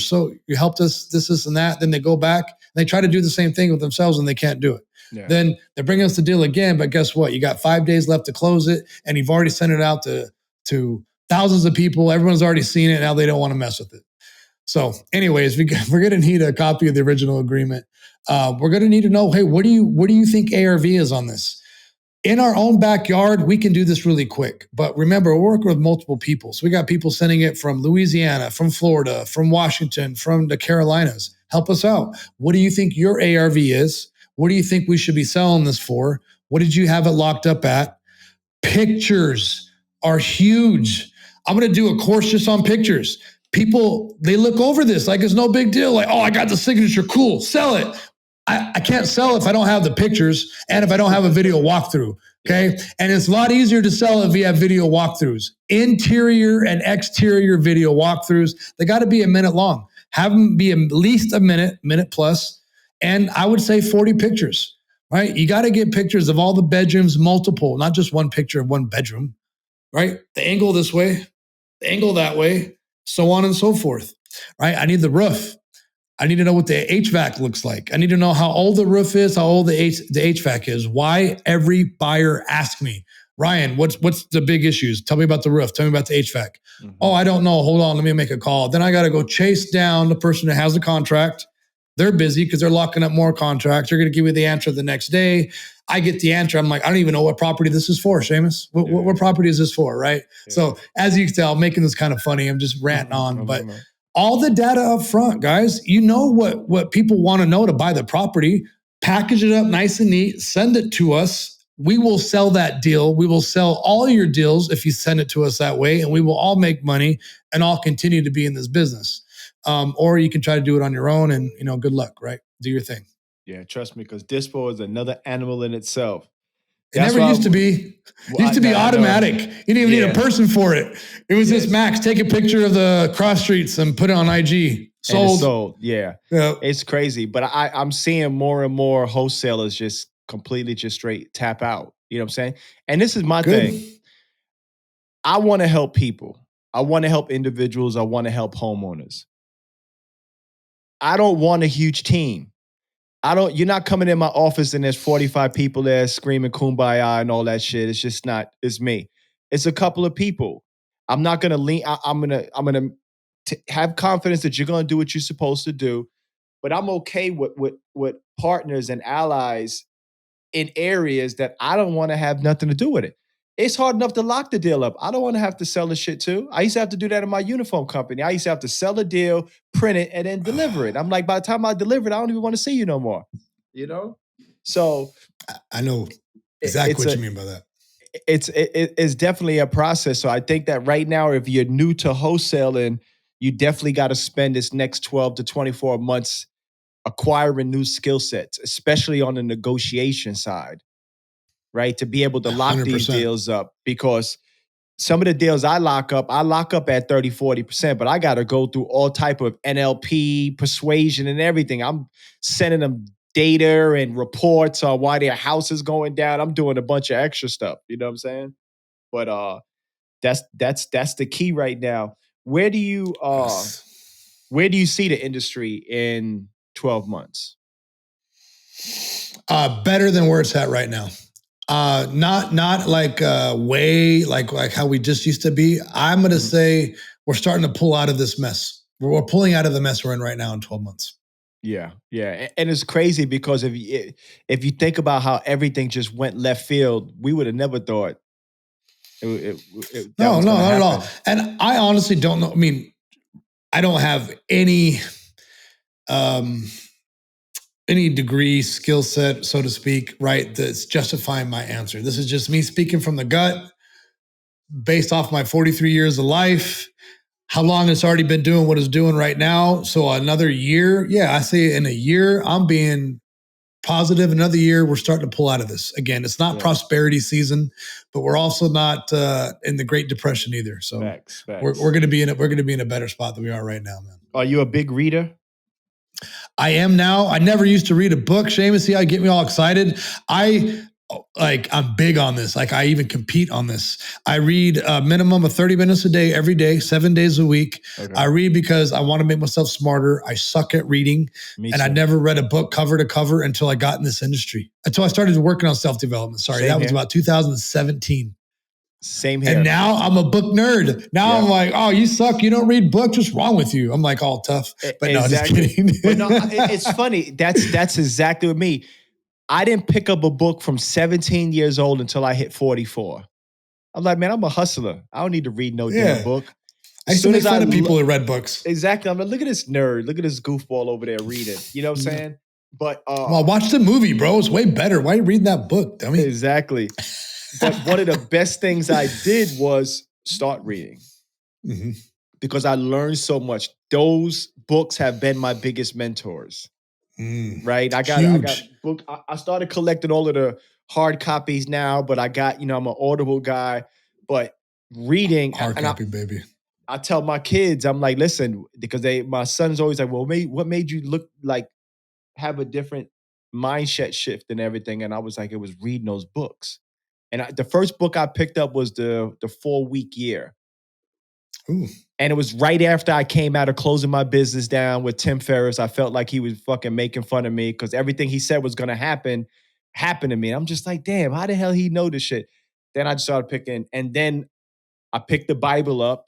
helped us, this, and that. Then they go back and they try to do the same thing with themselves and they can't do it. Yeah. Then they bring us the deal again, but guess what? You got 5 days left to close it, and you've already sent it out to thousands of people. Everyone's already seen it. Now they don't want to mess with it. So anyways, we're going to need a copy of the original agreement. We're going to need to know, hey, what do you think ARV is on this? In our own backyard, we can do this really quick. But remember, we're working with multiple people. So we got people sending it from Louisiana, from Florida, from Washington, from the Carolinas. Help us out. What do you think your ARV is? What do you think we should be selling this for? What did you have it locked up at? Pictures are huge. I'm going to do a course just on pictures. People, they look over this like it's no big deal. Like, oh, I got the signature. Cool. Sell it. I can't sell if I don't have the pictures and if I don't have a video walkthrough. Okay. And it's a lot easier to sell if you have video walkthroughs, interior and exterior video walkthroughs. They got to be a minute long. Have them be at least a minute plus. And I would say 40 pictures, right? You got to get pictures of all the bedrooms, multiple, not just one picture of one bedroom, right? The angle this way, the angle that way, so on and so forth, right? I need the roof. I need to know what the HVAC looks like. I need to know how old the roof is, how old the HVAC is. Why every buyer asks me, Ryan, what's the big issues? Tell me about the roof. Tell me about the HVAC. Mm-hmm. Oh, I don't know. Hold on. Let me make a call. Then I got to go chase down the person that has the contract. They're busy because they're locking up more contracts. They're going to give me the answer the next day. I get the answer. I'm like, I don't even know what property this is for, Shamus. What property is this for, right? Yeah. So as you can tell, I'm making this kind of funny. I'm just ranting on, but all the data up front, guys. You know what people want to know to buy the property. Package it up nice and neat. Send it to us. We will sell that deal. We will sell all your deals if you send it to us that way, and we will all make money and all continue to be in this business. Or you can try to do it on your own, and good luck. Right? Do your thing. Yeah, trust me, because dispo is another animal in itself. It never used to be. It used to be automatic. You didn't even need a person for it. It was just Max, take a picture of the cross streets and put it on IG. Sold. Yeah. It's crazy. But I'm seeing more and more wholesalers just completely just straight tap out. You know what I'm saying? And this is my thing. I want to help people. I want to help individuals. I want to help homeowners. I don't want a huge team. You're not coming in my office and there's 45 people there screaming kumbaya and all that shit. It's just not, it's me. It's a couple of people. I'm not going to lean. I'm going to have confidence that you're going to do what you're supposed to do, but I'm okay with partners and allies in areas that I don't want to have nothing to do with it. It's hard enough to lock the deal up. I don't want to have to sell the shit too. I used to have to do that in my uniform company. I used to have to sell a deal, print it, and then deliver it. I'm like, by the time I deliver it, I don't even want to see you no more. So I know exactly what you mean by that. It's definitely a process. So I think that right now, if you're new to wholesaling, you definitely got to spend this next 12 to 24 months acquiring new skill sets, especially on the negotiation side. Right? To be able to lock 100%. These deals up, because some of the deals I lock up at 30, 40%, but I got to go through all type of NLP, persuasion, and everything. I'm sending them data and reports on why their house is going down. I'm doing a bunch of extra stuff. You know what I'm saying? But that's the key right now. Where do you see the industry in 12 months? Better than where it's at right now. Not like way like how we just used to be. I'm going to say we're starting to pull out of this mess. We're pulling out of the mess we're in right now in 12 months. Yeah. And it's crazy because if you think about how everything just went left field, we would have never thought no, not at all. And I honestly don't know. I mean, I don't have any degree, skill set, so to speak, right, that's justifying my answer. This is just me speaking from the gut, based off my 43 years of life, how long it's already been doing what it's doing right now. So another year, I say in a year, I'm being positive. Another year, we're starting to pull out of this. Again, it's not prosperity season, but we're also not in the Great Depression either. So facts. We're going to be in a better spot than we are right now, man. Are you a big reader? I am now. I never used to read a book. Shamus, see how you get me all excited? I'm big on this. Like, I even compete on this. I read a minimum of 30 minutes a day, every day, 7 days a week. Okay. I read because I want to make myself smarter. I suck at reading. I never read a book cover to cover until I got in this industry. Until I started working on self-development. Sorry, that was about 2017. Same here. And now I'm a book nerd. Now I'm like, oh, you suck. You don't read books. What's wrong with you? I'm like all tough. But no, just kidding. But no, it's funny. That's exactly what me. I didn't pick up a book from 17 years old until I hit 44. I'm like, man, I'm a hustler. I don't need to read no damn book. I used to make fun of people who read books. Exactly. I'm like, look at this nerd. Look at this goofball over there reading. You know what I'm saying? But well, watch the movie, bro. It's way better. Why are you reading that book, dummy? Exactly. But one of the best things I did was start reading. Mm-hmm. Because I learned so much. Those books have been my biggest mentors. Right? I got book. I started collecting all of the hard copies now, but I got, I'm an Audible guy, but reading, Hard copy, baby. I tell my kids, I'm like, listen, because my son's always like, well, what made you look like, have a different mindset shift and everything? And I was like, it was reading those books. And the first book I picked up was the 4-week year. Ooh. And it was right after I came out of closing my business down with Tim Ferriss. I felt like he was fucking making fun of me because everything he said was going to happen happened to me. And I'm just like, damn, how the hell he know this shit? Then I just started picking, and then I picked the Bible up.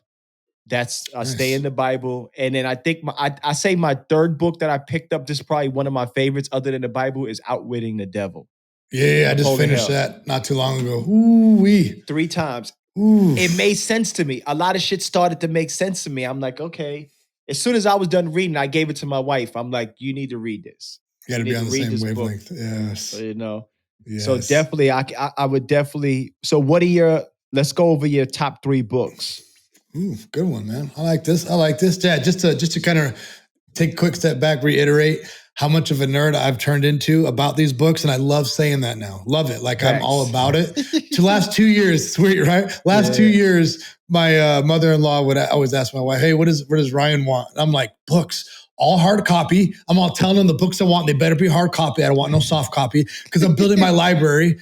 That's I stay in the Bible. And then I think I say my third book that I picked up, this is probably one of my favorites other than the Bible, is Outwitting the Devil. Yeah, I just finished that not too long ago. Ooh-wee. 3 times. Oof. It made sense to me. A lot of shit started to make sense to me. I'm like, okay. As soon as I was done reading, I gave it to my wife. I'm like, you need to read this. You got to be on the same wavelength. Book. Yes. Yes. So definitely, I would definitely. So let's go over your top 3 books. Ooh, good one, man. I like this. Dad, just to kind of take a quick step back, reiterate how much of a nerd I've turned into about these books. And I love saying that now. Love it. Like Thanks. I'm all about it. The last 2 years, sweet, right? Last 2 years, my mother-in-law would always ask my wife, hey, what does Ryan want? And I'm like, books. All hard copy. I'm all telling them the books I want. They better be hard copy. I don't want no soft copy because I'm building my library.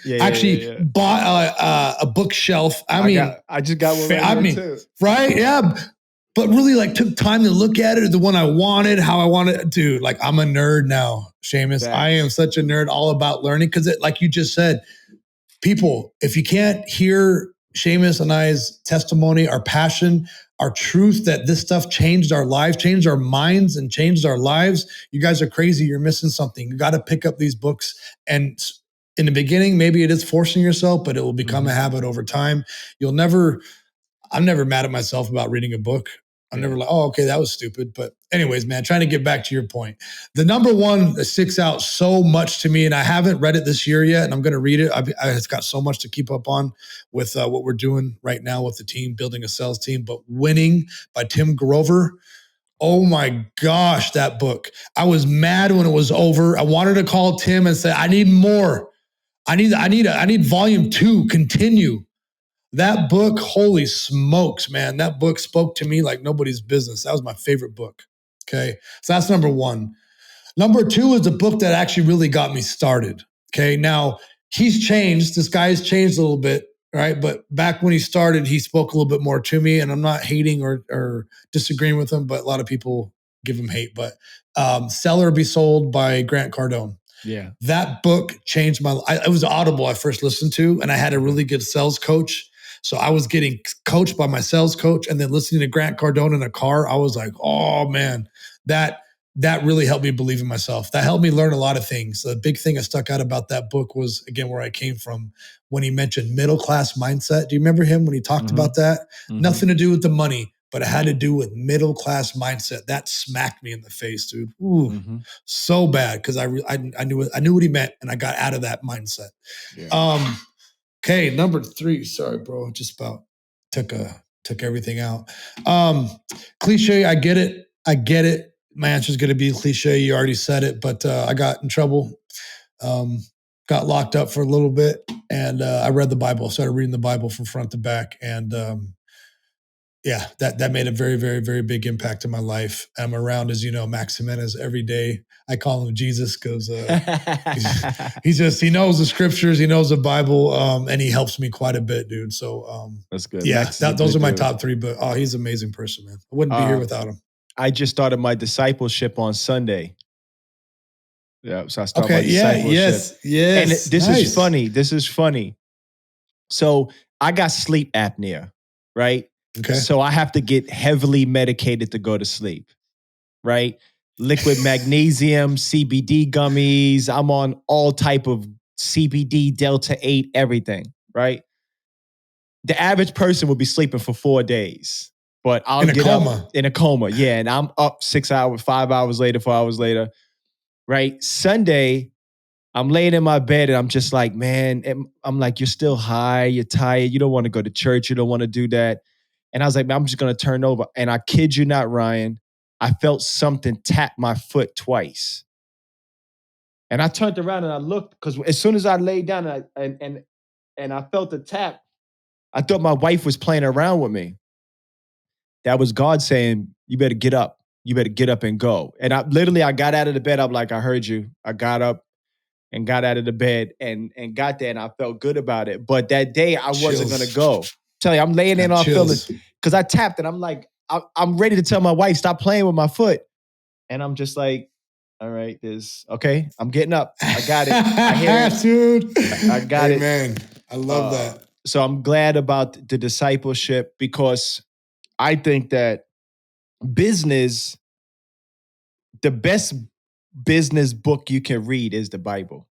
Bought a bookshelf. I just got one too. Right? Yeah. But really like took time to look at it, the one I wanted, how I wanted. Dude, like I'm a nerd now, Shamus. I am such a nerd, all about learning. Because like you just said, people, if you can't hear Shamus and I's testimony, our passion, our truth that this stuff changed our lives, changed our minds and changed our lives. You guys are crazy. You're missing something. You got to pick up these books. And in the beginning, maybe it is forcing yourself, but it will become a habit over time. I'm never mad at myself about reading a book. I'm never like, oh, okay, that was stupid. But anyways, man, trying to get back to your point. The number one that sticks out so much to me, and I haven't read it this year yet, and I'm going to read it. It's got so much to keep up on with what we're doing right now with the team, building a sales team. But Winning by Tim Grover. Oh my gosh, that book. I was mad when it was over. I wanted to call Tim and say, I need more. I need volume 2, continue. That book, holy smokes, man. That book spoke to me like nobody's business. That was my favorite book. Okay. So that's number 1. Number 2 is a book that actually really got me started. Okay. Now he's changed. This guy has changed a little bit. Right. But back when he started, he spoke a little bit more to me, and I'm not hating or disagreeing with him, but a lot of people give him hate. But Sell or Be Sold by Grant Cardone. Yeah. That book changed my life. It was Audible I first listened to, and I had a really good sales coach. So I was getting coached by my sales coach, and then listening to Grant Cardone in a car, I was like, oh man, that really helped me believe in myself. That helped me learn a lot of things. The big thing that stuck out about that book was, again, where I came from, when he mentioned middle-class mindset. Do you remember him when he talked about that? Nothing to do with the money, but it had to do with middle-class mindset. That smacked me in the face, dude. Ooh, so bad, because I knew what he meant, and I got out of that mindset. Yeah. Okay, number 3. Sorry, bro. Just about took everything out. Cliche, I get it. My answer is going to be cliche. You already said it, but I got in trouble. Got locked up for a little bit, and I read the Bible. Started reading the Bible from front to back, and that made a very, very, very big impact in my life. I'm around, as you know, Max Jimenez every day. I call him Jesus because he knows the scriptures, he knows the Bible, and he helps me quite a bit, dude. So that's good. Yeah, those are my top 3. But he's an amazing person, man. I wouldn't be here without him. I just started my discipleship on Sunday. Yeah, so I started my discipleship. Yes. And this is funny. So I got sleep apnea, right? Okay. So I have to get heavily medicated to go to sleep, right? Liquid magnesium, CBD gummies. I'm on all type of CBD, Delta 8, everything, right? The average person would be sleeping for 4 days, but I'll get up in a coma. Yeah, and I'm up 6 hours, 5 hours later, 4 hours later, right? Sunday, I'm laying in my bed and I'm just like, man, I'm like, you're still high, you're tired, you don't want to go to church, you don't want to do that. And I was like, man, I'm just going to turn over. And I kid you not, Ryan, I felt something tap my foot twice. And I turned around and I looked because as soon as I laid down and I felt the tap, I thought my wife was playing around with me. That was God saying, "You better get up. You better get up and go." And I got out of the bed. I'm like, "I heard you." I got up and got out of the bed and got there, and I felt good about it. But that day, I wasn't Chills. gonna go. Tell you, I'm laying there and I'm feeling because I tapped and I'm like, I'm ready to tell my wife stop playing with my foot, and I'm just like, all right, okay. I'm getting up. I got it. I hear it, dude. I got it. Man, I love that. So I'm glad about the discipleship because I think that business, the best business book you can read is the Bible.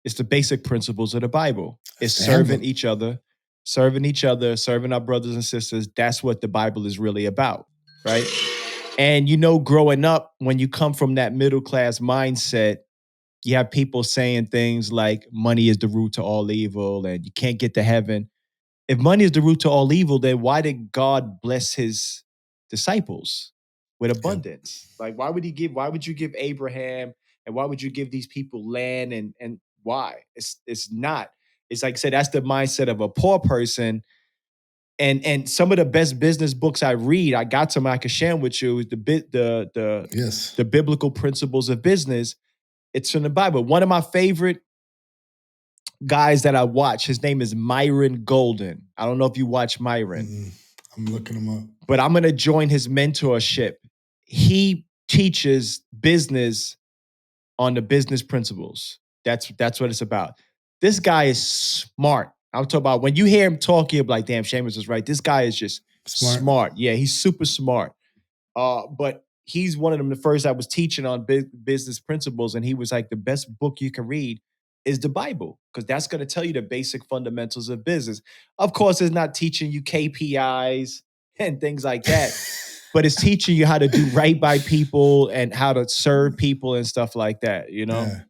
It's the basic principles of the Bible. It's serving each other, serving our brothers and sisters. That's what the Bible is really about, right? And growing up, when you come from that middle class mindset, you have people saying things like money is the root to all evil and you can't get to heaven. If money is the root to all evil, then why did God bless his disciples with abundance? Like, why would you give Abraham and why would you give these people land and why? It's not. It's like I said, that's the mindset of a poor person. And some of the best business books I read, I got some I could share with you, is the biblical principles of business. It's from the Bible. One of my favorite guys that I watch, his name is Myron Golden. I don't know if you watch Myron. I'm looking him up. But I'm going to join his mentorship. He teaches business on the business principles. That's what it's about. This guy is smart. I'm talking about when you hear him talk, you're like, damn, Shamus is right. This guy is just smart. Yeah, he's super smart. But he's one of them, the first I was teaching on business principles, and he was like, the best book you can read is the Bible, because that's going to tell you the basic fundamentals of business. Of course, it's not teaching you KPIs and things like that, but it's teaching you how to do right by people and how to serve people and stuff like that, Yeah.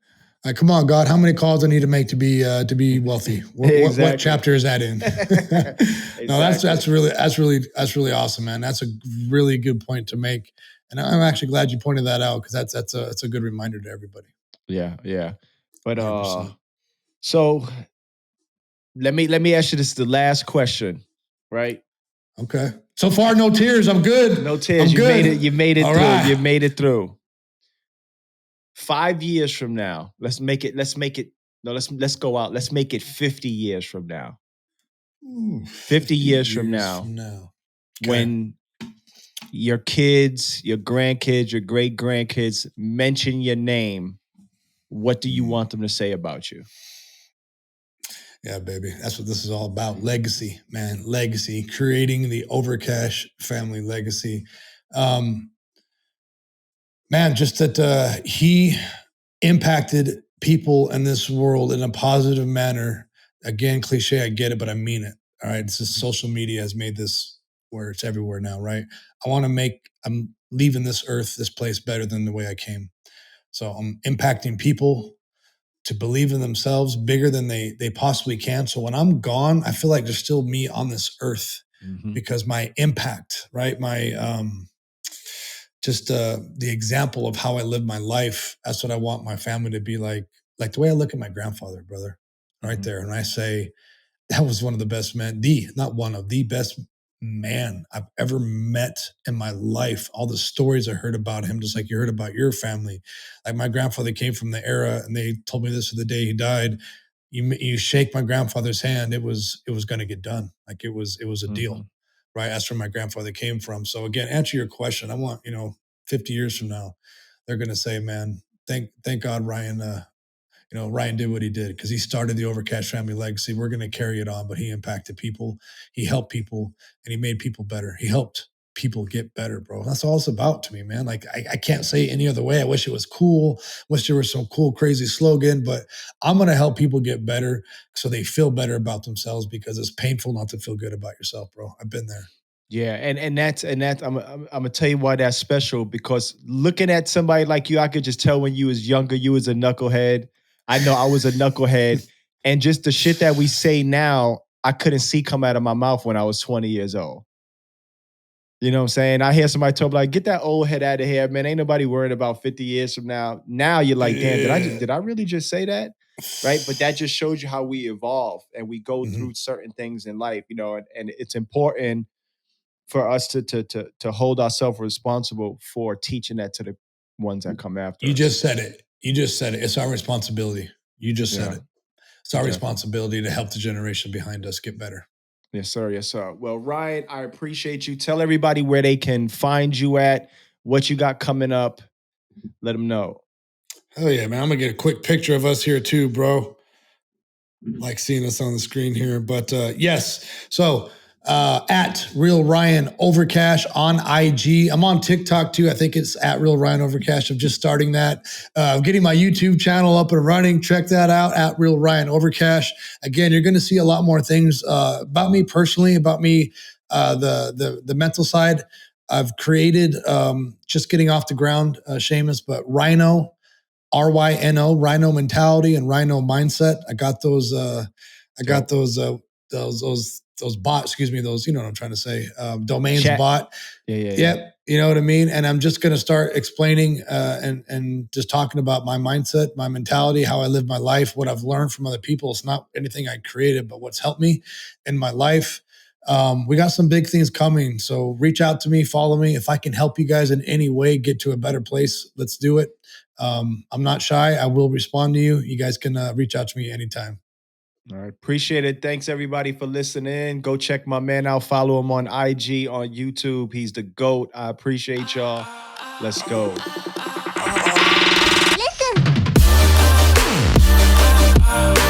Like, come on, God, how many calls I need to make to be wealthy? What chapter is that in? No, that's really awesome, man. That's a really good point to make, and I'm actually glad you pointed that out because that's a good reminder to everybody. Yeah. But 100%. So let me ask you this, the last question, right? Okay. So far, no tears. I'm good. No tears. You made it through. Right. You made it through. 5 years from now, let's make it, no, let's go out. Let's make it 50 years from now. 50 years from now. Okay. When your kids, your grandkids, your great-grandkids mention your name, what do you want them to say about you? Yeah, baby. That's what this is all about. Legacy, man. Legacy. Creating the Overcash family legacy. Man, just that he impacted people in this world in a positive manner. Again, cliche, I get it, but I mean it. All right. It's just social media has made this where it's everywhere now, right? I'm leaving this earth, this place better than the way I came. So I'm impacting people to believe in themselves bigger than they possibly can. So when I'm gone, I feel like there's still me on this earth because my impact, right? My, just the example of how I live my life. That's what I want my family to be like the way I look at my grandfather, brother, right there. And I say, that was one of the best men, the best man I've ever met in my life. All the stories I heard about him, just like you heard about your family. Like my grandfather came from the era, and they told me this the day he died. You shake my grandfather's hand, it was going to get done. Like it was a deal, right? That's where my grandfather came from. So again, answer your question. I want 50 years from now, they're going to say, man, thank God Ryan. Ryan did what he did because he started the Overcash family legacy. We're going to carry it on, but he impacted people. He helped people, and he made people better. He helped people get better, bro. That's all it's about to me, man. Like I can't say it any other way. I wish it was cool. Wish there was some cool, crazy slogan, but I'm going to help people get better so they feel better about themselves, because it's painful not to feel good about yourself, bro. I've been there. Yeah, and that's I'm gonna tell you why that's special, because looking at somebody like you, I could just tell when you was younger, you was a knucklehead. I know I was a knucklehead, and just the shit that we say now, I couldn't see come out of my mouth when I was 20 years old. You know what I'm saying? I hear somebody talk like, get that old head out of here, man. Ain't nobody worried about 50 years from now. Now you're like, damn, did I really just say that? Right. But that just shows you how we evolve and we go Mhm. through certain things in life, and it's important for us to hold ourselves responsible for teaching that to the ones that come after You us. just said it. You just said it. It's our responsibility. You just said Yeah. it. It's our Definitely. responsibility to help the generation behind us get better. Yes, sir. Yes, sir. Well, Ryan, I appreciate you. Tell everybody where they can find you at, what you got coming up. Let them know. Hell yeah, man. I'm going to get a quick picture of us here too, bro. Like seeing us on the screen here. But yes, so at Real Ryan Overcash on IG. I'm on TikTok too. I think it's at Real Ryan Overcash. I'm just starting that. I'm getting my YouTube channel up and running. Check that out at Real Ryan Overcash. Again, you're going to see a lot more things about me personally, about me, the mental side. I've created just getting off the ground, Shamus, but Rhino. RYNO, Rhino mentality and Rhino mindset. I got those. I got those bought. Excuse me. Those. You know what I'm trying to say. Domains bought. Yeah. Yep. You know what I mean. And I'm just going to start explaining and just talking about my mindset, my mentality, how I live my life, what I've learned from other people. It's not anything I created, but what's helped me in my life. We got some big things coming. So reach out to me, follow me. If I can help you guys in any way get to a better place, let's do it. I'm not shy. I will respond to you. You guys can reach out to me anytime. All right. Appreciate it. Thanks everybody for listening. Go check my man out. Follow him on IG, on YouTube. He's the GOAT. I appreciate y'all. Let's go. Listen.